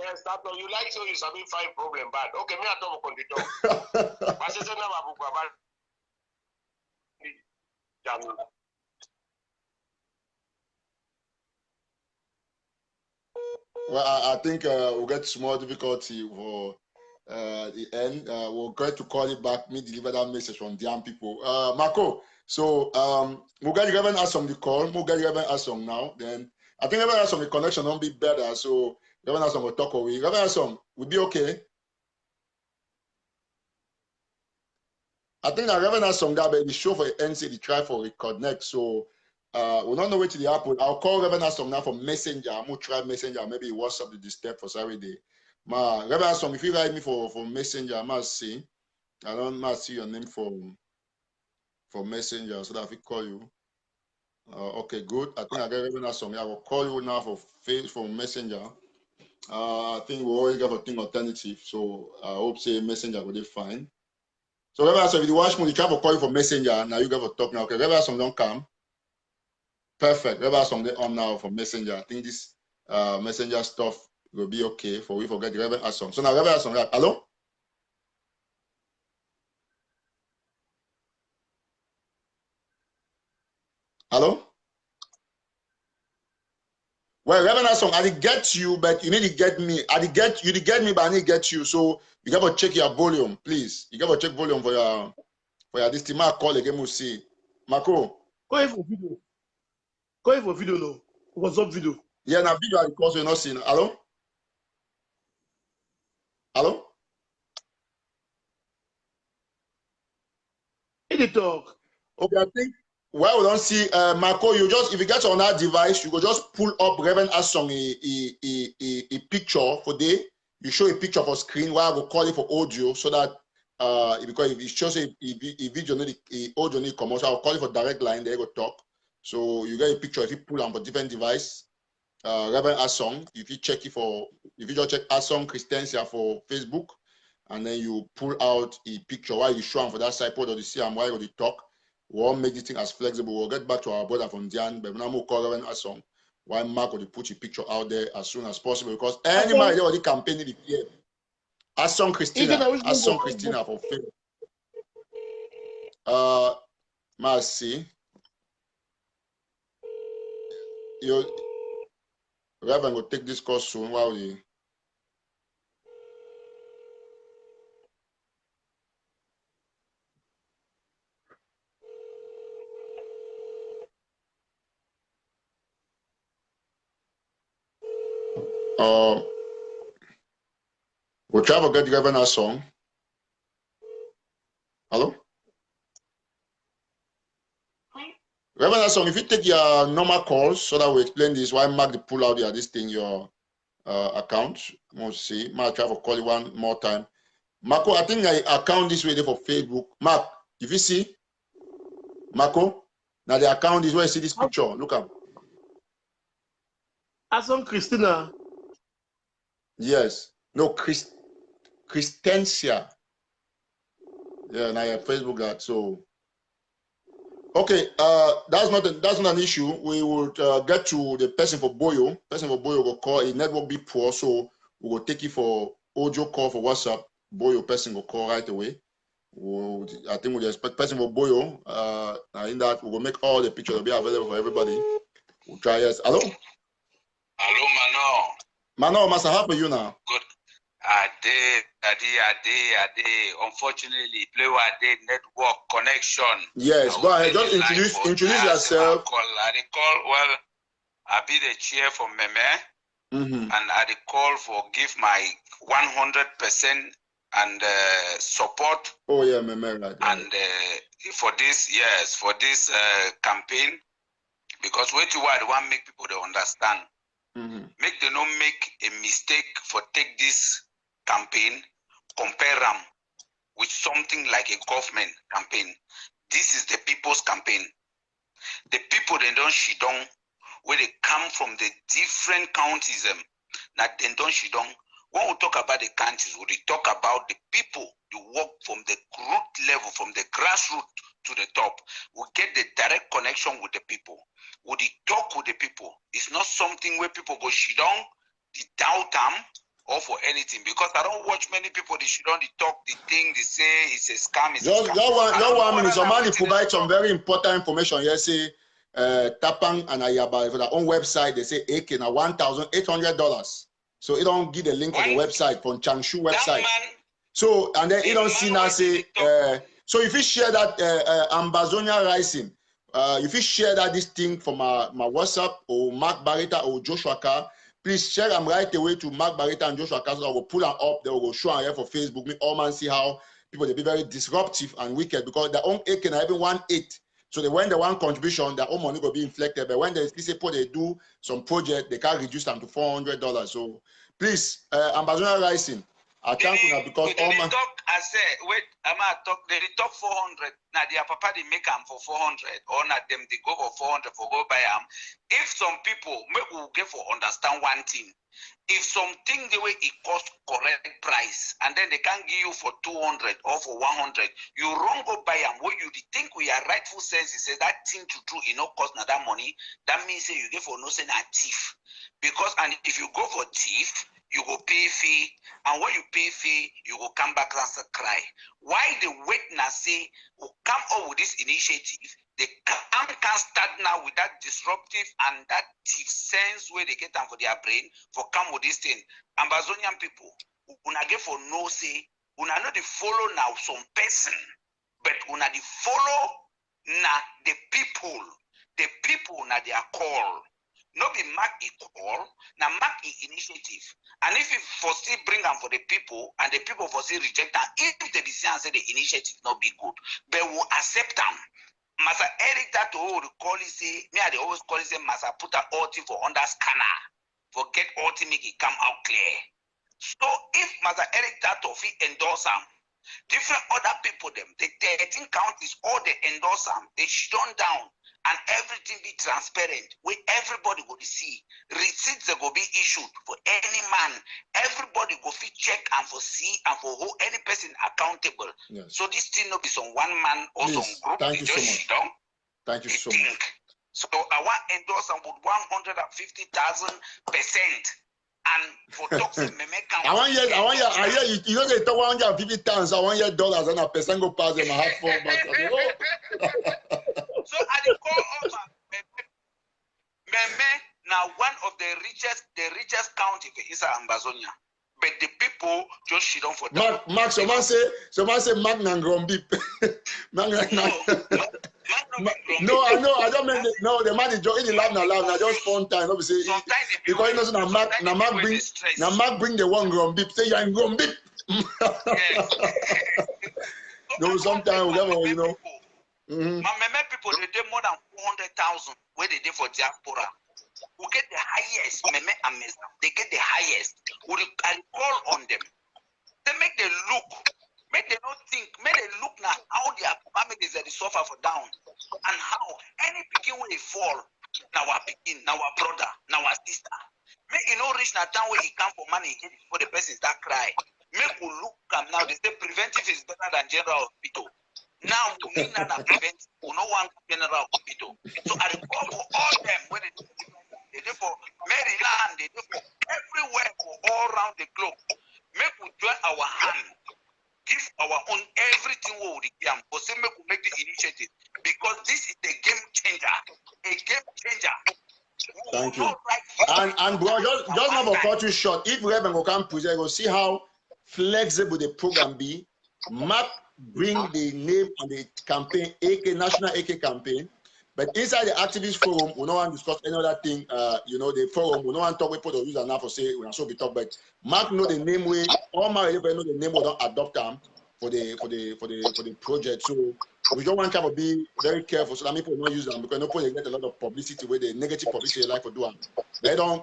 Speaker 6: Yes, that you like so you sabi find problem bad. Okay, me I talk for country talk. I say na babu about.
Speaker 2: Well, I think we'll get small difficulty for the end. We'll try to call it back, me deliver that message from Dian people. Marco, so we'll get Reverend us on the call. We'll get Reverend us on now. Then I think Reverend us on the connection won't be better. So Reverend us on will talk away. Reverend us on will be okay. I think that Reverend us on that baby show for NC the try for reconnect. So we don't know where to the happen. I'll call Reverend Asom now for Messenger. I'm gonna try Messenger, maybe WhatsApp the step for Saturday. Reverend Asom, if you write me for Messenger, I must see. I don't must see your name for Messenger so that I can call you. Okay, good. I think I get Reverend Asom. I will call you now for Messenger. I think we always got a thing alternative, so I hope say Messenger will be fine. So Reverend Asom, if you watch me, you try to call you for Messenger. Now you got to talk now. Okay, Reverend Asom don't come. Perfect. We have something on now for Messenger. I think this Messenger stuff will be okay for we forget the Reverend Asom. So now Reverend Asom, hello? Hello? Well, Reverend Asom, I did get you, but you need to get me. You did get me, but I need to get you. So you gotta check your volume, please. You gotta check volume for your this team. I call again, we'll see. Marco.
Speaker 4: Go for video. Go for video now. What's up video?
Speaker 2: Yeah, now video because you're not seeing. Hello? Hello?
Speaker 4: In the talk.
Speaker 2: Okay, I think well we don't see Marco, you just if you get on that device, you go just pull up Reverend Asong a picture for day. You show a picture for screen while I will call it for audio so that because if it shows a video need audio need commercial, I'll call it for direct line, there you go talk. So you get a picture if you pull on for different device. Reverend Asong, if you check it for if you just check Asong Christiansia for Facebook, and then you pull out a picture while you show them for that side or the see and while you talk. We'll make this thing as flexible. We'll get back to our brother from Dian, but now we'll call Reverend Asong. Why Mark will put your picture out there as soon as possible because anybody already campaigning the year. Asong Christina for Facebook. Mercy. You Reverend will take this course soon while we. We'll try to get Reverend Asong. Hello? Reverend Asong, if you take your normal calls so that we explain this, why Mark the pull out this thing, your account. We'll see. Mark, try to call you one more time. Marco, I think I account this way there for Facebook. Mark, if you see, Marco, now the account is where you see this picture. Look up.
Speaker 4: Ason Christina.
Speaker 2: Yes. No, Christensia. Yeah, and I have Facebook that. So okay, that's not an issue. We will get to the person for Boyo. Person for Boyo will call a network be poor, so we will take it for audio call for WhatsApp. Boyo person will call right away. I think we expect person for Boyo. In that we will make all the pictures will be available for everybody. We'll try. Yes. Hello.
Speaker 7: Hello, Mano.
Speaker 2: Mano, Master, how are you now?
Speaker 7: Good. Ade. Unfortunately, play Ade network connection.
Speaker 2: Yes, go ahead. Just introduce yourself.
Speaker 7: Well, I be the chair for Meme, and I call for give my 100% and support.
Speaker 2: Oh yeah, Meme, right.
Speaker 7: And for this campaign, because what you want make people to understand. Make them not make a mistake for take this campaign, compare them with something like a government campaign. This is the people's campaign. The people they don't shidong, where they come from the different counties, that they don't shidong. When we talk about the counties, we talk about the people who work from the root level, from the grassroots to the top. We get the direct connection with the people. Would they talk with the people? It's not something where people go shit on, they doubt them, or for anything. Because I don't watch many people, they shit on, they talk, they think, they say it's a scam. It's a scam.
Speaker 2: Just 1 minute. Somebody provide some very important information. Yes, say Tapang and Ayaba for their own website, they say AK na $1,800. So it don't give the link on the website from Changshu website. So and then it don't see now say so if you share that Ambazonia Rising. If you share this thing from my WhatsApp or Mark Bareta or Joshua Carr, please share them right away to Mark Bareta and Joshua Carr so I will pull them up. They will show them here for Facebook. Me all man see how people they be very disruptive and wicked because their own AK can even 1/8. So when they want contribution, their own money will be inflected. But when they do some project, they can reduce them to $400. So please, Ambazonia Rising. I thank you because all my
Speaker 7: talk. I say, wait, I'm talk. They talk 400. Now their papa they make them for 400, or not them they go for 400 for go buy them. If some people will get for understand one thing, if something the way it cost correct price, and then they can give you for 200 or for 100, you wrong go buy them. What you think we are rightful sense? He said that thing to do, it no cost now that money. That means say you get for no say a thief, because and if you go for thief. You go pay fee, and when you pay fee, you will come back and cry. Why the witness say who come up with this initiative? They can start now with that disruptive and that thief sense where they get them for their brain for come with this thing. Ambazonian people, una get for no say, una not the follow now some person, but una the follow na the people na their call. No be mark a call, now mark a initiative. And if you foresee bring them for the people, and the people foresee reject them, if the decision say the initiative not be good, but will accept them. Masa Eric that will call it say, me I always call it say, Masa put an OT for under scanner, for get OT make it come out clear. So if Masa Eric that of endorse them, different other people them, the 13 counties, all they endorse them, they shut down. And everything be transparent, where everybody go to see. Receipts that go be issued for any man. Everybody go fit check and for see and for hold any person accountable.
Speaker 2: Yes.
Speaker 7: So this thing not be some one man or some group.
Speaker 2: Thank you so much. Thank you so much.
Speaker 7: So I want endorse them with 150,000%. And for toxic
Speaker 2: I want you know they talk 150,000, I want your dollars and a percent go pass them. I have 4 bucks.
Speaker 7: So I call over Meme now one of the richest county in Ambazonia. But the people just shit on for that.
Speaker 2: Mark, someone say Mark Nangrombi. No, I know. I don't mean the man is joking. He laugh now. Just fun time. Obviously, because he knows Mark bring the one Grombi. Say you're in Grombi. No, sometimes we you know.
Speaker 7: My Meme people they did more than 400,000 where they did for diaspora. Who get the highest Meme and Mesa. They get the highest. I call on them. They make them look. Make them not think. Make them look now how their families that they suffer for down. And how any picking when they fall. Now our picking, now our brother, now our sister. punish na time where he come for money for the person that cry. Make we look am now. They say preventive is better than general hospital. Now we need not prevent. We no want general hospital. So I call for all them where they do for Maryland, they do for everywhere for all around the globe. Make we join our hand, give our own everything we would give. But say make we make this initiative because this is a game changer. A game changer.
Speaker 2: Thank you. And bro, just not for cut you short. If Reverend will come present, we'll see how flexible the program be. Mark bring the name on the campaign, AK National AK campaign. But inside the activist forum, we don't want to discuss any other thing. You know, the forum, we don't want to talk with people use now for say we are so be talk. But Mark know the name way, all my know the name we don't adopt them for the project. So we don't want to be very careful so that people don't use them because no people get a lot of publicity where the negative publicity like for do them. They don't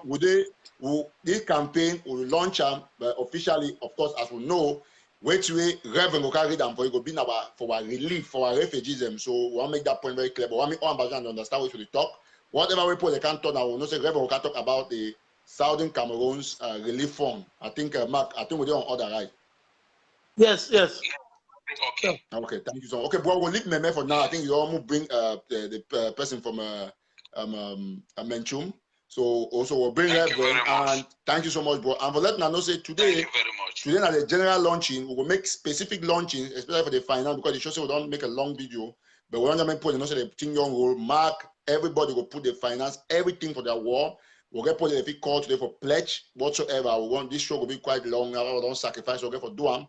Speaker 2: this campaign will launch them officially, of course, as we know. Which way Reverend will carry them for it will be for our relief for our refugees. So we want to make that point very clear. But we want all ambassadors to understand what we talk. Whatever we put, they can't talk now. We know say Reverend will talk about the Southern Cameroon's relief fund. I think Mark, I think we're on order, right?
Speaker 4: Yes.
Speaker 7: Okay.
Speaker 2: Okay, thank you so much. Okay, bro, we'll leave Meme for now. I think you almost bring the person from Menchum. So also we'll bring Reverend and thank you so much, bro. And for letting us know say today.
Speaker 7: Thank you very much.
Speaker 2: Today at the general launching, we will make specific launching, especially for the finance, because the show say we don't make a long video. But we want to make put, you know, say the thing young role, Mark, everybody will put the finance, everything for their war. We'll get put the call today for pledge whatsoever. We want this show will be quite long. I don't sacrifice. We'll get for doing.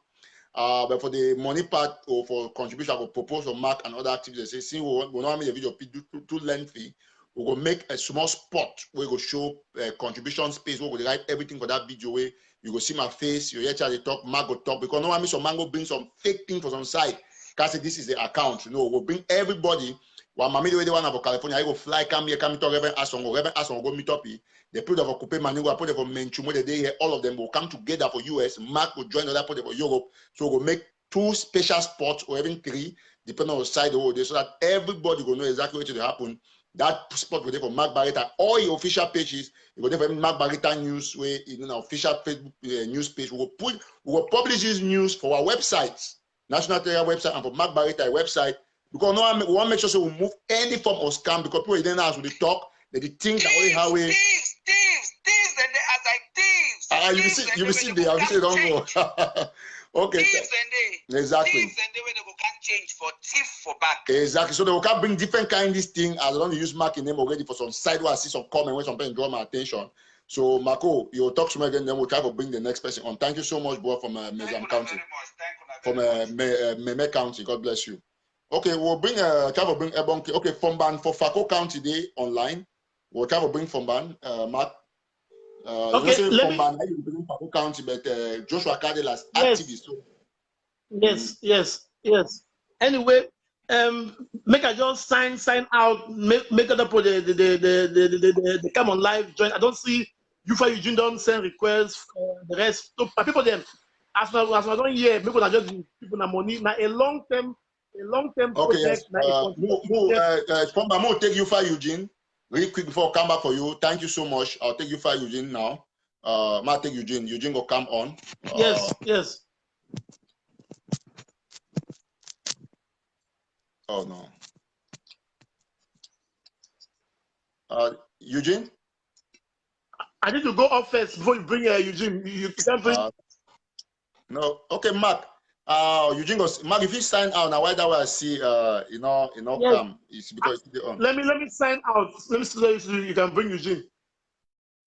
Speaker 2: But for the money part or for contribution, I will propose for Mark and other activities. Say, see, we don't make the video too lengthy. We will make a small spot where we will show contribution space. We will write everything for that video where you go see my face, you hear Charlie talk, Mark go talk, because no one some man go bring some fake thing for some side. Because this is the account, you know, we'll bring everybody. While Mammy the way they want about California, I go fly, come here, come talk, Reverend Asson, go meet up here. The people of Coupe Manu, I put it for Menchum, the day here, all of them will come together for US. Mark will join other put for Europe. So we'll make 2 special spots or even 3, depending on the side of the so that everybody will know exactly what will happen. That spot will be for Mark Barreta. All your official pages, you will there for Mark Barreta News, where in an official Facebook news page. We will publish this news for our websites, National TATAW website, and for Mark Barreta website. Because no, we want to make sure so we move any form of scam because people didn't ask when they talk, they think that way how we.
Speaker 7: Thieves, and they are like thieves.
Speaker 2: You will see the obviously don't go. Okay.
Speaker 7: Thieves and they.
Speaker 2: Exactly.
Speaker 7: Thieves and they when they go can't change for thief for back.
Speaker 2: Exactly. So they will can bring different kind of this thing as long as you use Mark in name already for some side where I see some comment when something draw my attention. So Marco, you'll talk to me again, then we'll try to bring the next person on. Thank you so much, bro, from Mezam County. From Meme County. God bless you. Okay, we'll bring try to bring Ebon. Okay, Fomban for Fako County Day online. We'll try to bring Fomban, Mark.
Speaker 4: Okay, let me.
Speaker 2: Fomban, I represent Fako County, but Joshua Cadell as activist. So.
Speaker 4: Yes. Anyway, make I just sign out. Make other for the come on live join. I don't see you for Eugene don't send requests. The rest, so people them as I don't hear. People are just people na money. Now a long term
Speaker 2: Okay,
Speaker 4: project.
Speaker 2: yes. Fomban, we'll take you for Eugene. Really quick before I come back for you. Thank you so much. I'll take you for Eugene now. I'll take Eugene. Eugene will come on.
Speaker 4: Yes.
Speaker 2: Oh no. Eugene?
Speaker 4: I need to go up first before you bring Eugene. You can't bring.
Speaker 2: No. Okay, Mark. Eugene goes. Mark, if you sign out now, why that way I see come. It's because it's on.
Speaker 4: Let me sign out. Let me see so you can bring Eugene.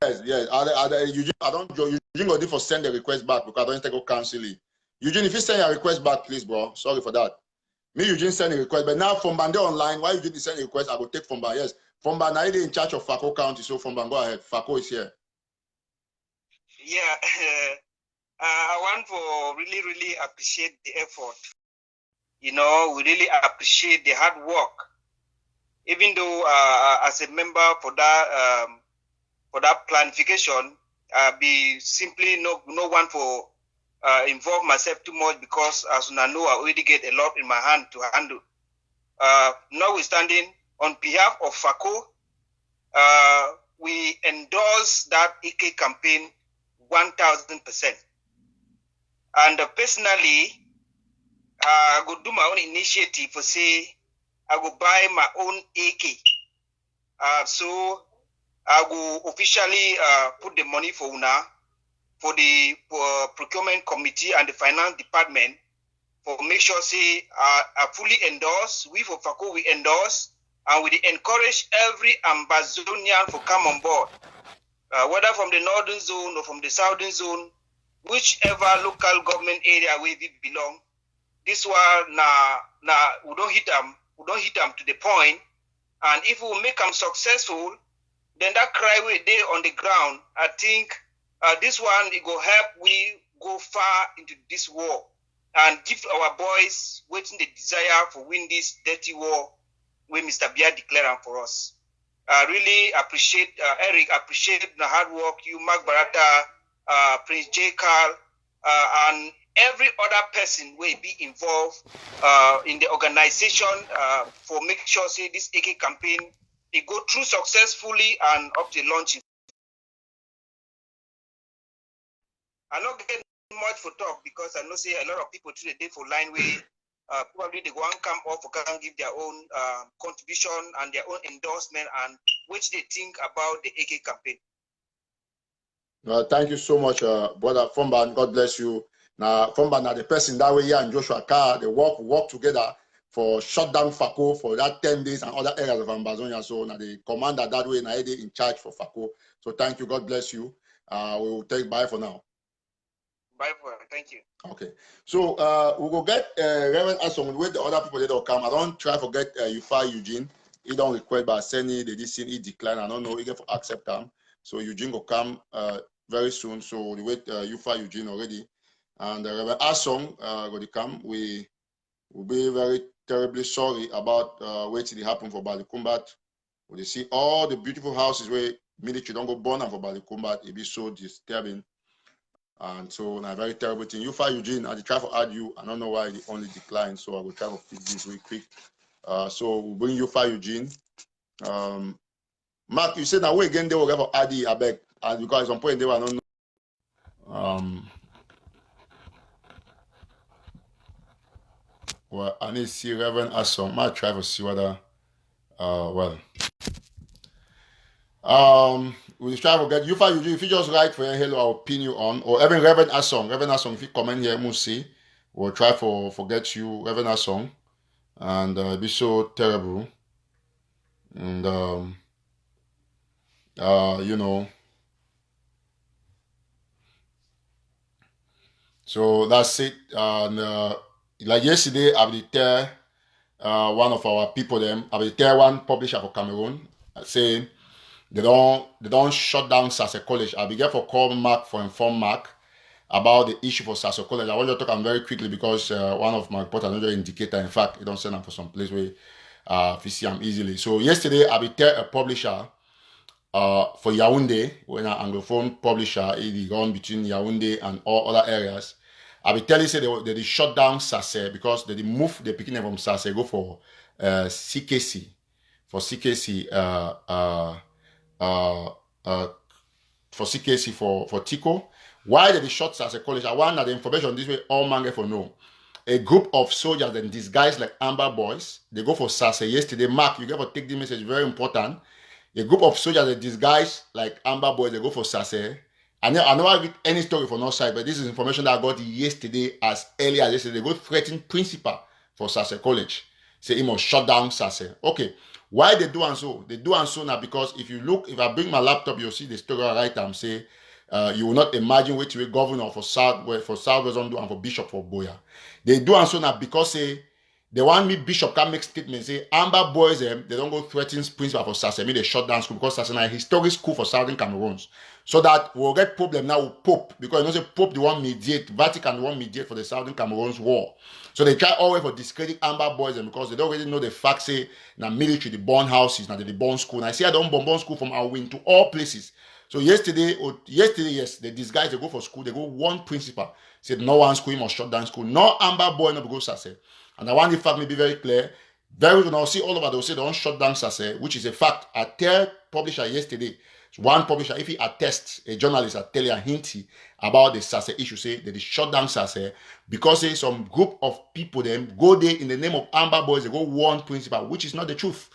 Speaker 2: Yes. Eugene, I don't. Eugene go for send the request back because I don't take a cancel it. Eugene, if you send your request back, please, bro. Sorry for that. Me, Eugene send a request, but now from Bande online, why Eugene send a request? I will take from Bande. Yes, from Bande, I in charge of Fako County, so from Bande, go ahead. Fako is here.
Speaker 8: Yeah, I want to really appreciate the effort. You know, we really appreciate the hard work. Even though as a member for that planification, be simply no one for involve myself too much because as I know I already get a lot in my hand to handle. Notwithstanding, on behalf of FACO, we endorse that AK campaign 1,000%. And personally, I go do my own initiative for say, I go buy my own AK. So I will officially put the money for UNA, for the procurement committee and the finance department, for make sure say I fully endorse. We for FACO we endorse, and we encourage every Ambazonian to come on board, whether from the northern zone or from the southern zone, whichever local government area where we belong. This one we don't hit them to the point, and if we make them successful, then that cry we there on the ground. I think this one it go help we go far into this war and give our boys waiting the desire for win this dirty war where Mr. Bia declaring for us. I really appreciate Eric, appreciate the hard work you, Mark Barata, Prince J. Carl, and every other person will be involved in the organization for make sure say this AK campaign it go through successfully and up to launching. I not get much for talk because I know say a lot of people today for line way probably they go and come off or can give their own contribution and their own endorsement and which they think about the AK campaign.
Speaker 2: Thank you so much, brother Fomban. God bless you. Now, Fomban, now the person that way here and Joshua Carr, they work together for shut down FACO for that 10 days and other areas of Ambazonia. So now the commander that way, now they in charge for FACO. So thank you. God bless you. We will take bye for now.
Speaker 8: Bye for thank you.
Speaker 2: Okay. So we will get Reverend Asong with the other people that will come. I don't try to forget Yufa Eugene. He don't request by sending the DC, he decline. I don't know, he get for accept them. So Eugene will come very soon. So we wait Yufa Eugene already. And Reverend Asong going to come. We will be very terribly sorry about what did happen for Balikumbat. We see all the beautiful houses where military don't go burn them for Balikumbat. It be so disturbing. And so, a very terrible thing. Yufa Eugene, I try to add you. I don't know why they only declined, so I will try to fix this real quick. So we'll bring Yufa Eugene. Mark, you said that way again they will get for Adi, I beg. And because at some point they were not know. Well, I need to see Reverend Assom. I might try to see whether we'll try to get Yufa Eugene. If you just write for your hello, I'll pin you on. Or even Reverend Assom. Reverend Assom, if you comment here, we'll see. We'll try to forget you, Reverend Assom. And it'd be so terrible. And you know. So that's it. And like yesterday, I will tell one of our people them. I will tell one publisher for Cameroon saying they don't shut down Sase College. I will get for call Mark for inform Mark about the issue for Sase College. I want to talk on very quickly because one of my reporters another indicator. In fact, they don't send them for some place where if you see them easily. So yesterday, I will tell a publisher for Yaoundé, when an Anglophone publisher, he run between Yaoundé and all other areas. I will tell you say they shut down Sase because they move the beginning from Sase go for CKC for CKC for CKC for Tico. Why did they shut Sase College? I want that the information this way all man get for know. A group of soldiers in disguise like Amber Boys, they go for Sase yesterday. Mark, you get to take the message, very important. A group of soldiers in disguise like Amber Boys, they go for Sase. I never read any story from our side, but this is information that I got yesterday, as early as yesterday. They go threaten principal for Sase College. Say he must shut down Sase. Okay. Why they do and so? They do and so now because if I bring my laptop, you'll see the story right and say you will not imagine which way governor for Southwestern do and for Bishop for Boya. They do and so now because say they want me Bishop can make statement say Amber Boys they don't go threaten principal for Sase. They shut down school because Sase is a historic school for Southern Cameroons. So that we'll get problem now with Pope because you know say Pope the one mediate, Vatican the one mediate for the Southern Cameroons war. So they try always for discredit Amber Boys because they don't really know the fact say na military the born houses, now the born school. And I see I don't born school from our wing to all places. So yesterday, yes, they disguise, they go for school, they go one principal, said no one school, he must shut down school. No Amber Boy no go Sase. And I want the fact may be very clear. Very good. Now see all over they'll say they don't shut down Sase, which is a fact. I tell publisher yesterday. one publisher, if he attests, a journalist at tell you a hint about the SASE issue, say that they shut down SASE because say some group of people them go there in the name of Amber Boys, they go warn principal, which is not the truth.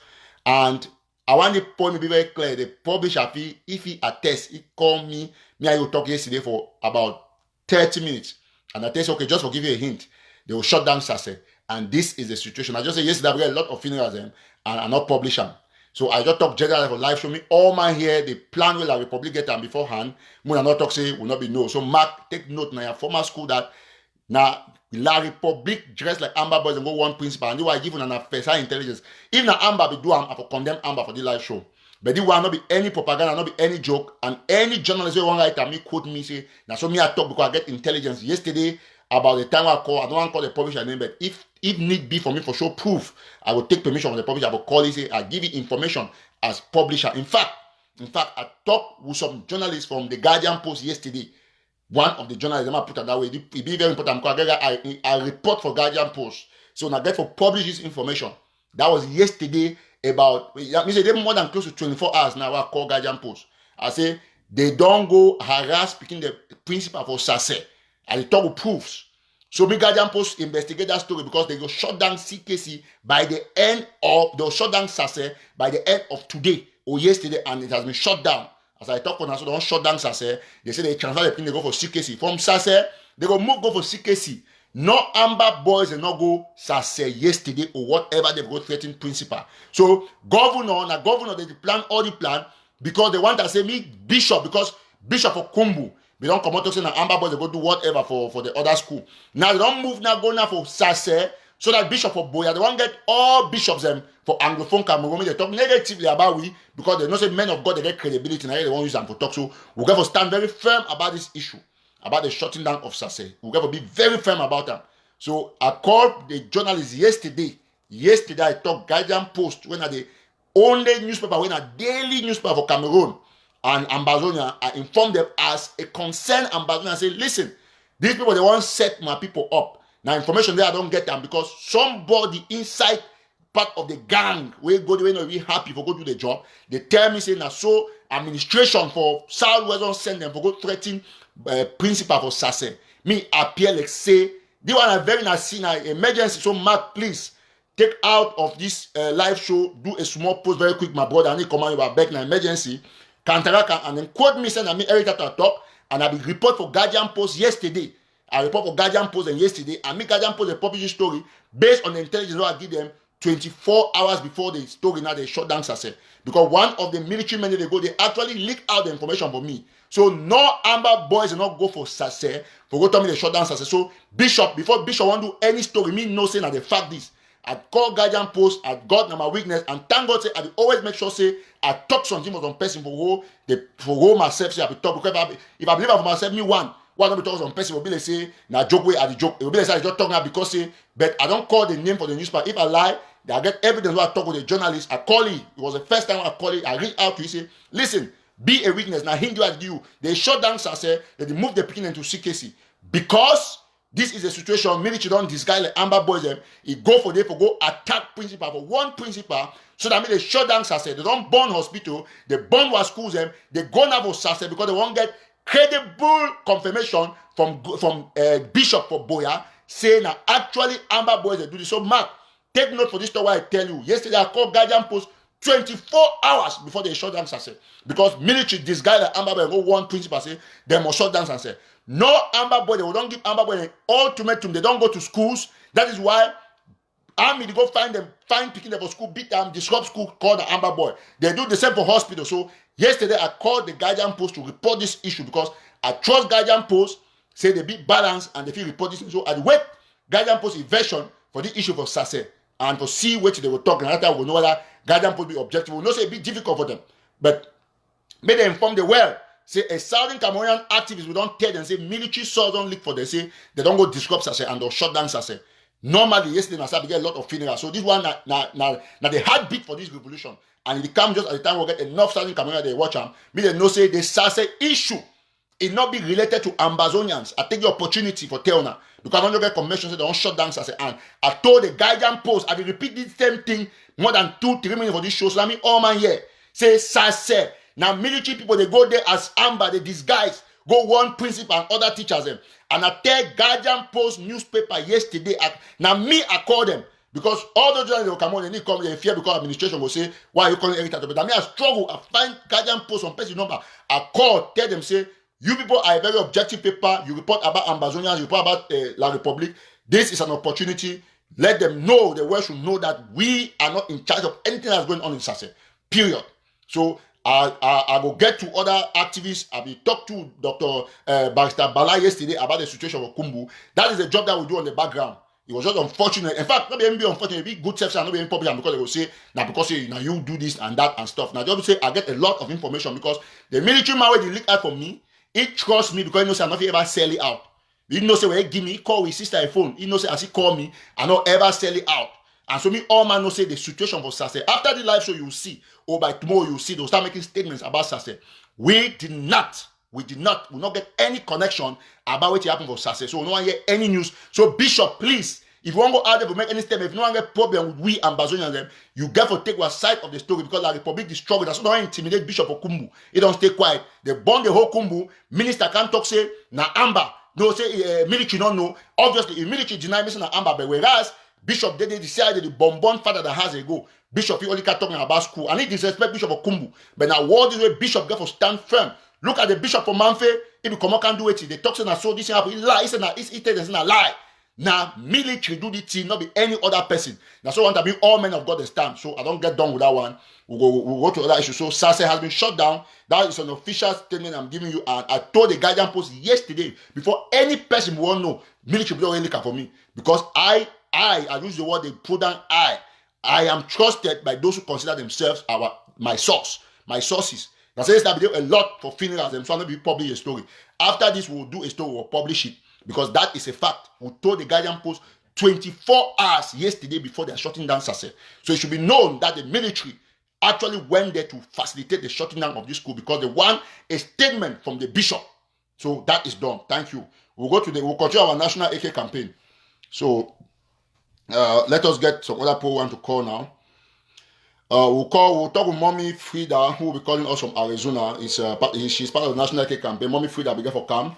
Speaker 2: And I want the point to be very clear. The publisher, if he attests, he called me I will talk yesterday for about 30 minutes. And I tell you, okay, just for give you a hint, they will shut down SASE. And this is the situation. I just say yesterday, I got a lot of funerals and I not publish them. So I just talk generally for live show me. All man here, the plan will have Republic get them beforehand. When I not talk say will not be no. So Mark, take note now your former school that now La Republic dress like Amber Boys and go one principal and they were given an affair intelligence. Even Amber be do I for condemn Amber for the live show. But there will not be any propaganda, not be any joke, and any journalist will want to write me quote me say now so me I talk because I get intelligence yesterday about the time I call. I don't want to call the publisher name, but if need be for me for show proof, I will take permission from the publisher. I will call it, say I give you information as publisher. In fact, I talked with some journalists from the Guardian Post yesterday. One of the journalists, I put it that way. It be very important because I report for Guardian Post. So when I get for publish this information, that was yesterday about, that means they more than close to 24 hours now I call Guardian Post. I say, they don't go harass speaking the principal for SASE. And they talk with proofs. So me Guardian Post investigate that story because they go shut down CKC by the end of, they'll shut down SASE by the end of today or yesterday, and it has been shut down. As I talk on so they don't shut down SASE. They say they transfer the thing, they go for CKC. From SASE, they go for CKC. No Amber Boys and not go SASE yesterday or whatever they go threaten principal. So governor, they plan all the plan because they want to say me bishop, because Bishop of Kumbu, they don't come out to say now Amber Boys they go do whatever for the other school. Now they don't move now go now for SASE so that Bishop of Boya, they won't get all bishops them for Anglophone Cameroon. They talk negatively about we because they know say men of God they get credibility now they won't use them for talk. So we're going to stand very firm about this issue, about the shutting down of SASE. We're going to be very firm about that. So I called the journalists yesterday. Yesterday I talked Guardian Post when are the only newspaper, when a daily newspaper for Cameroon and Ambazonia. I informed them as a concerned Ambazonia. I say, listen, these people they want to set my people up. Now information there I don't get them because somebody inside part of the gang we go there not be happy for go do the job. They tell me say now so administration for Southwest don't send them for go threaten principal for SASE. Me appear like say they want a very nice emergency. So Mark, please take out of this live show, do a small post very quick, my brother. I need command you about back in emergency. Cantaraka and then quote me saying I me Eric Tata talk and I will report for Guardian Post yesterday. I report for Guardian Post and yesterday and me Guardian Post a published story based on the intelligence I give them 24 hours before the story now they shut down SASE. Because one of the military men they go, they actually leak out the information for me. So no Amber Boys will not go for SASE for go tell me they shut down SASE. So Bishop, before Bishop want to do any story, me no saying that they fact this. I call Guardian Post, I got my weakness, and thank God say I will always make sure say I talk something for some person for go myself say I will talk because if I believe for myself, me one not be talk some person will be like say na joke way at the joke. It will be like say I just talk now because say, but I don't call the name for the newspaper. If I lie, I get evidence where I talk with the journalist. I call it. It was the first time I call it. I reach out to you say, listen, be a witness. Now him do as you. They shut down SASE, they move the picking into CKC because this is a situation military don't disguise like Amber Boys them. He go for them for go attack principal for one principal so that means they shut down SASE. They don't burn hospital, they burn our schools them, they go now for SASE because they won't get credible confirmation from Bishop for Boya saying that actually Amber Boys they do this. So Mark, take note for this story I tell you. Yesterday I called Guardian Post 24 hours before they shut down SASE because military disguise like Amber Boys go one principal say they must shut down SASE. No Amber Boy, they don't give Amber Boy an ultimatum. They don't go to schools. That is why army they go find picking them for school, beat them, disrupt school, call the Amber Boy. They do the same for hospital. So yesterday I called the Guardian Post to report this issue because I trust Guardian Post, say they be balanced and they feel report this issue. So I wait Guardian Post version for the issue for SASE and to see what they were talking. And after we know whether Guardian Post be objective. We know say it be difficult for them, but may they inform the well. Say a Southern Cameroonian activist, we don't tell them, say military source don't leak for them, say they don't go disrupt SASE and they'll shut down SASE. Normally, yesterday, Nasa get a lot of funerals. So this one, now the heartbeat for this revolution. And it comes just at the time we get enough Southern Cameroonians, they watch them. Me, they know say the SASE issue, it not be related to Ambazonians. I take the opportunity for Teona. Because I don't get convention, say they don't shut down SASE. And I told the Guardian Post, I will repeat the same thing more than 2-3 minutes for this show. So I mean, all man here, say SASE. Now military people, they go there as Amber, they disguise, go one principal and other teachers them. And I tell Guardian Post newspaper yesterday, now me, I call them. Because all those journalists will come on, they need to come, they fear because administration will say, why are you calling Eric Tato? But I mean, I struggle, I find Guardian Post on person number. I call, tell them, say, you people are a very objective paper. You report about Ambazonians, you report about La Republic. This is an opportunity. Let them know, the world should know that we are not in charge of anything that's going on in Sase. Period. So I will get to other activists. I will talk to Dr. Barrister Bala yesterday about the situation of Kumbu. That is the job that we do on the background. It was just unfortunate. In fact, not be unfortunate, be good self, not be public, because they will say, now because now you do this and that and stuff. Now just say I get a lot of information because the military man where they leak out for me, it trusts me because he knows I'm not ever sell it out. He knows say, give me, call his sister a phone. He knows say, as he call me, I not ever sell it out. And so me, all man know say the situation for Sase. After the live show, you will see, or by tomorrow you will see, they'll start making statements about Sase. We will not get any connection about what happened for Sase. So no one hear any news. So Bishop, please, if you want to go out there to make any statement, if no one get problem with we and Bazonian them, you get to take one side of the story because the Republic is struggling. That's not intimidate Bishop or Kumbu. He don't stay quiet. They burn the whole Kumbu. Minister can't talk say na Amba. No say military don't know. Obviously, if military deny me say na Amba, but whereas Bishop they decided the bonbon father that has a go. Bishop he only can't talking about school. And he disrespect Bishop of Kumbu. But now what is where Bishop get for stand firm. Look at the Bishop of Manfe. If you come out can do it, they talk say na so this happen. He lie. He say na it's a lie. Now, military do the thing, not be any other person. Now, so I want to be all men of God stand. So I don't get done with that one. We'll go to other issues. So Sase has been shut down. That is an official statement I'm giving you. And I told the Guardian Post yesterday, before any person will know, military don't really look for me. Because I use the word they put down I am trusted by those who consider themselves my source, my sources. Now, says that we do a lot for funerals and so I'm going to be publish a story. After this, we'll do a story, we'll publish it. Because that is a fact. We told the Guardian Post 24 hours yesterday before they're shutting down Sase. So it should be known that the military actually went there to facilitate the shutting down of this school because they want a statement from the bishop. So that is done. Thank you. We'll continue our national AK campaign. So let us get some other people want to call now. We'll talk with Mommy Frida, who will be calling us from Arizona. She's part of the national AK campaign. Mommy Frida, be there for camp.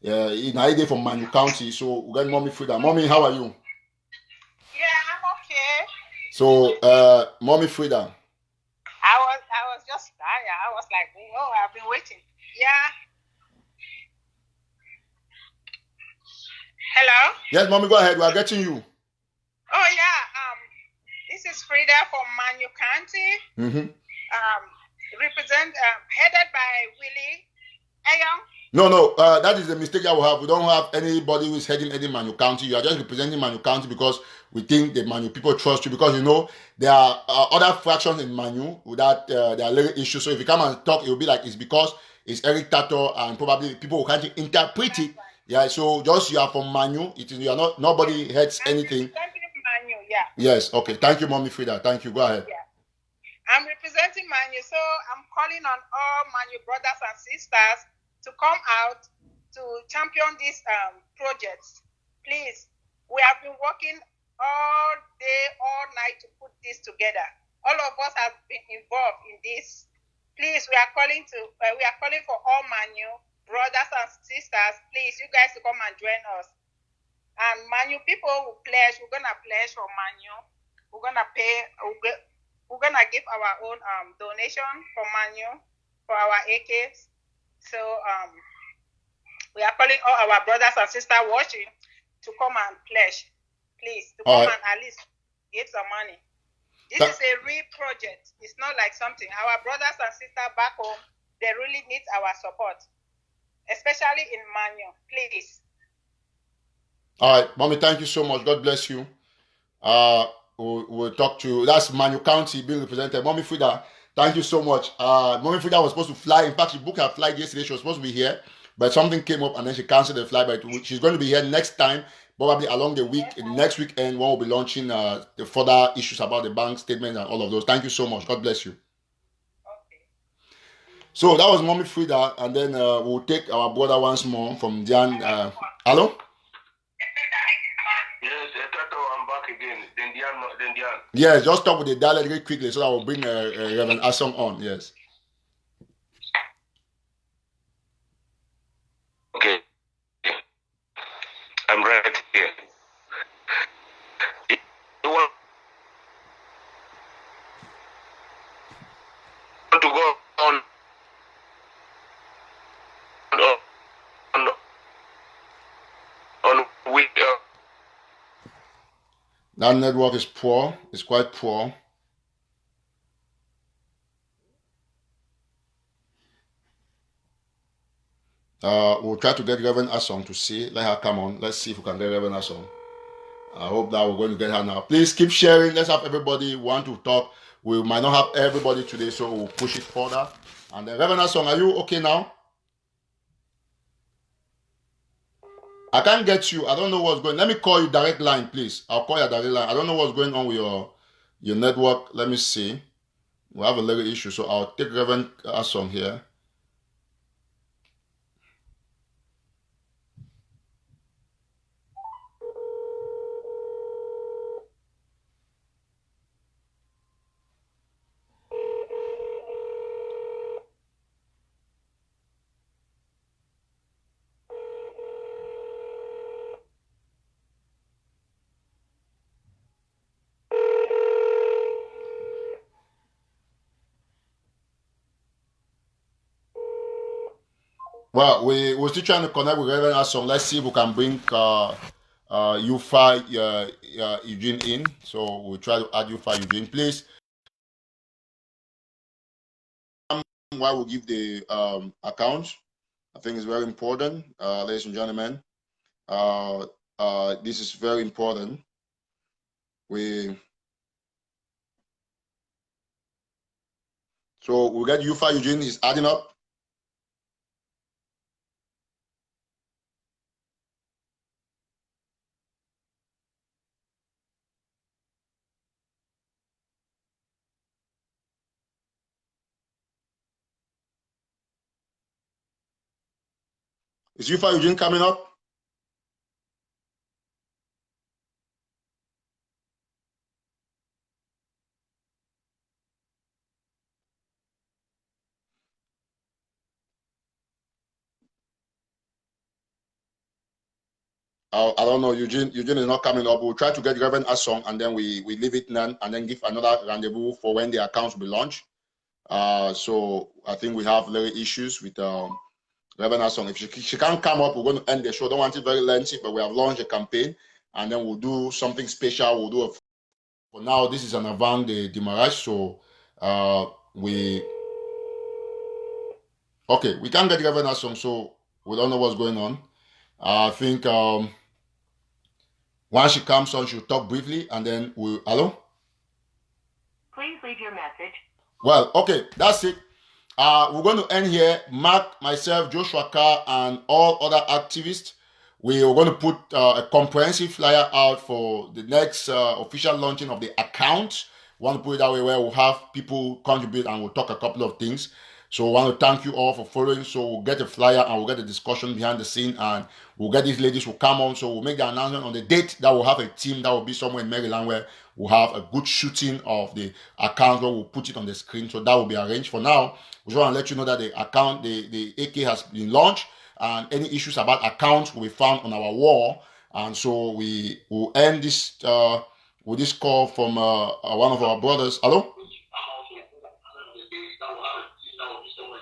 Speaker 2: In Haide from Manu County, so we got Mommy Frida. Mommy, how are you?
Speaker 9: Yeah, I'm okay.
Speaker 2: So, Mommy Frida.
Speaker 9: I was just tired. I was like, oh, I've been waiting. Yeah. Hello?
Speaker 2: Yes, Mommy, go ahead. We are getting you.
Speaker 9: Oh, yeah. This is Frida from Manu County. Headed by Willie Ayong.
Speaker 2: No, that is the mistake that we have. We don't have anybody who is heading any Manu County. You are just representing Manu County because we think the Manu people trust you because, there are other fractions in Manu that there are little issues. So if you come and talk, it will be like it's because it's Eric Tato and probably people who can't interpret it. Yeah, so just you are from Manu. You are not, nobody heads anything.
Speaker 9: Manu, yeah.
Speaker 2: Yes, okay. Thank you, Mommy Frida. Thank you. Go ahead.
Speaker 9: Yeah. I'm representing Manu, so I'm calling on all Manu brothers and sisters to come out to champion these projects. Please, we have been working all day, all night to put this together. All of us have been involved in this. Please, we are calling for all Manu brothers and sisters. Please, you guys to come and join us. And Manu people will pledge. We're gonna pledge for Manu. We're gonna pay. We're gonna give our own donation for Manu for our AKs. So we are calling all our brothers and sisters watching to come and pledge, please, to come and at least give some money. This is a real project. It's not like something. Our brothers and sisters back home, they really need our support, especially in Manu. Please.
Speaker 2: All right, Mommy, thank you so much. God bless you. We'll talk to you. That's Manu County being represented. Mommy Frida, thank you so much. Mommy Frida was supposed to fly. In fact, she booked her flight yesterday. She was supposed to be here, but something came up and then she canceled the flight. But she's going to be here next time, probably along the week. Next weekend, when we'll be launching the further issues about the bank statements and all of those. Thank you so much. God bless you.
Speaker 9: Okay.
Speaker 2: So that was Mommy Frida, and then we'll take our brother once more from Jan. Hello?
Speaker 6: Yes, I'm back again.
Speaker 2: Yes, just talk with the dialect very quickly so that we'll bring Reverend Asong on. Yes.
Speaker 6: Okay, I'm right here. You want to go on on on with
Speaker 2: That network is poor. It's quite poor. We'll try to get Reverend Asong to see. Let her come on. Let's see if we can get Reverend Asong. I hope that we're going to get her now. Please keep sharing. Let's have everybody want to talk. We might not have everybody today, so we'll push it further. And then Reverend Asong, are you okay now? I can't get you. I don't know what's going on. Let me call you direct line, please. I'll call you direct line. I don't know what's going on with your network. Let me see. We have a little issue, so I'll take Reverend Asong here. Well, we're still trying to connect with Reverend Asong. Let's see if we can bring Yufa Eugene in. So we'll try to add Yufa Eugene. Please, while we give the account, I think it's very important, ladies and gentlemen. This is very important. So we get Yufa Eugene is adding up. Is Yufa Eugene coming up? I don't know. Eugene is not coming up. We'll try to get Reverend Asong, and then we leave it then, and then give another rendezvous for when the accounts will be launched. So I think we have little issues with Reverend Asong. If she can't come up, we're going to end the show. Don't want it very lengthy, but we have launched a campaign, and then we'll do something special. We'll do for now. This is an avant de démarrage, so we can't get Reverend Asong, so we don't know what's going on. I think once she comes on, she'll talk briefly, and then we'll... Hello?
Speaker 10: Please leave your message.
Speaker 2: Well, okay, that's it. We're going to end here. Mark, myself, Joshua Carr, and all other activists, we are going to put a comprehensive flyer out for the next official launching of the account. We want to put it that way where we'll have people contribute and we'll talk a couple of things. So I want to thank you all for following. So we'll get a flyer and we'll get a discussion behind the scene, and we'll get these ladies who come on. So we'll make the announcement on the date that we'll have a team that will be somewhere in Maryland where we'll have a good shooting of the account where we'll put it on the screen. So that will be arranged. For now, we just want to let you know that the account, the AK has been launched, and any issues about accounts will be found on our wall. And so we will end this with this call from one of our brothers. Hello?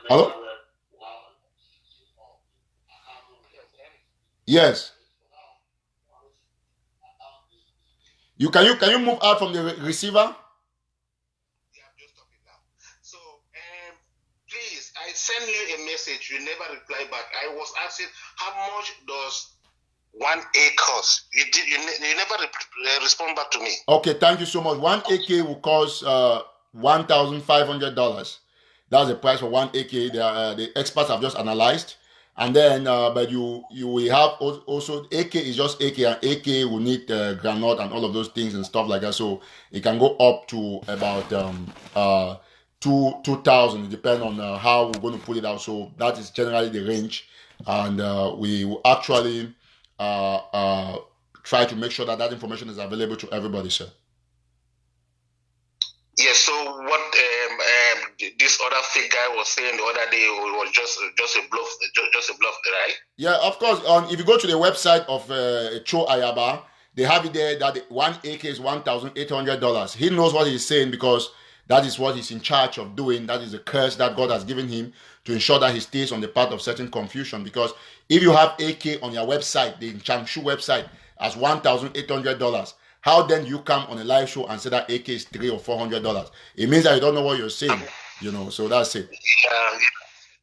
Speaker 2: Hello? Yes. Can you move out from the receiver?
Speaker 6: Yeah, I'm just talking now. So please, I send you a message. You never reply back. I was asking how much does 1A cost? You never respond back to me.
Speaker 2: Okay, thank you so much. 1 AK will cost $1,500. That's the price for 1 AK. The experts have just analyzed, and then but you will have also AK is just AK, and AK will need granite and all of those things and stuff like that. So it can go up to about 2,000. Depending on how we're going to put it out. So that is generally the range, and we will actually try to make sure that information is available to everybody, sir.
Speaker 6: Yes. So what this other fake guy was saying the other day was just a bluff, just a bluff, right?
Speaker 2: Yeah, of course. If you go to the website of Cho Ayaba, they have it there that one AK is $1,800. He knows what he's saying because that is what he's in charge of doing. That is a curse that God has given him to ensure that he stays on the path of certain confusion. Because if you have AK on your website, the Changshu website, as $1,800, how then you come on a live show and say that AK is $300 or $400? It means that you don't know what you're saying. So that's it.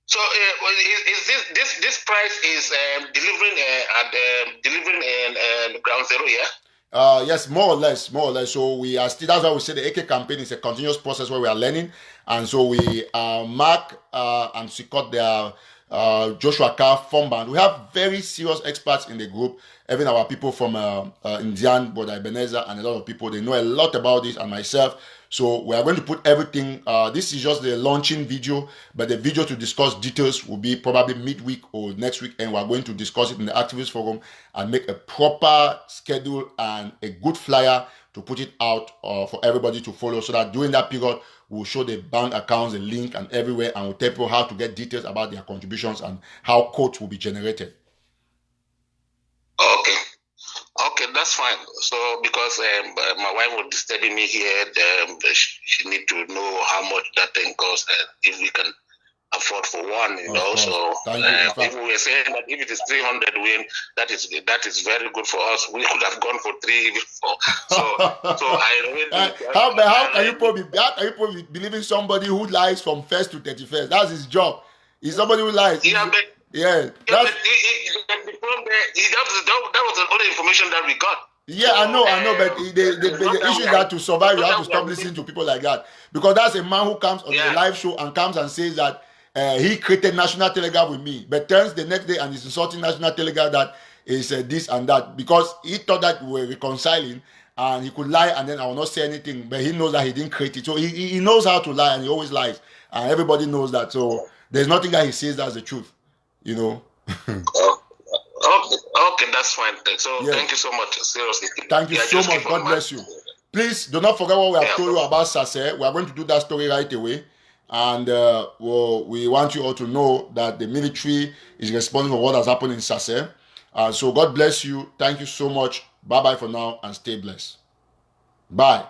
Speaker 6: So is this price is delivering in ground zero, yeah?
Speaker 2: Yes, more or less. So we are still. That's why we say the AK campaign is a continuous process where we are learning, and so we Mark and Sikot, their Joshua Carr form band. We have very serious experts in the group. Even our people from Indian, Brother Ebenezer, and a lot of people, they know a lot about this, and myself. So we are going to put everything. This is just the launching video, but the video to discuss details will be probably midweek or next week, and we are going to discuss it in the activist forum and make a proper schedule and a good flyer to put it out for everybody to follow, so that during that period we'll show the bank accounts, the link, and everywhere, and we'll tell people how to get details about their contributions and how quotes will be generated.
Speaker 6: Okay, that's fine. So because my wife was disturbing me here, she need to know how much that thing costs and if we can afford for one, you know. So if we were saying that if it is 300 win, that is very good for us. We could have gone for 3 before. So I really
Speaker 2: how can you probably believe in somebody who lies from 1st to 31st? That's his job. He's somebody who lies.
Speaker 6: That was the only information that we got.
Speaker 2: Yeah, I know, but the issue is that to survive, you have to stop listening to people like that. Because that's a man who comes on the live show and comes and says that he created National Telegraph with me, but turns the next day and is insulting National Telegraph that is this and that, because he thought that we were reconciling and he could lie and then I will not say anything, but he knows that he didn't create it. So he knows how to lie and he always lies. And everybody knows that. So there's nothing that he says that's the truth, you know.
Speaker 6: Okay, that's fine. So thank you so much. Seriously.
Speaker 2: Thank you so much. God bless you. Please do not forget what we have told you about Sase. We are going to do that story right away. And we want you all to know that the military is responsible for what has happened in Sase. So God bless you. Thank you so much. Bye-bye for now and stay blessed. Bye.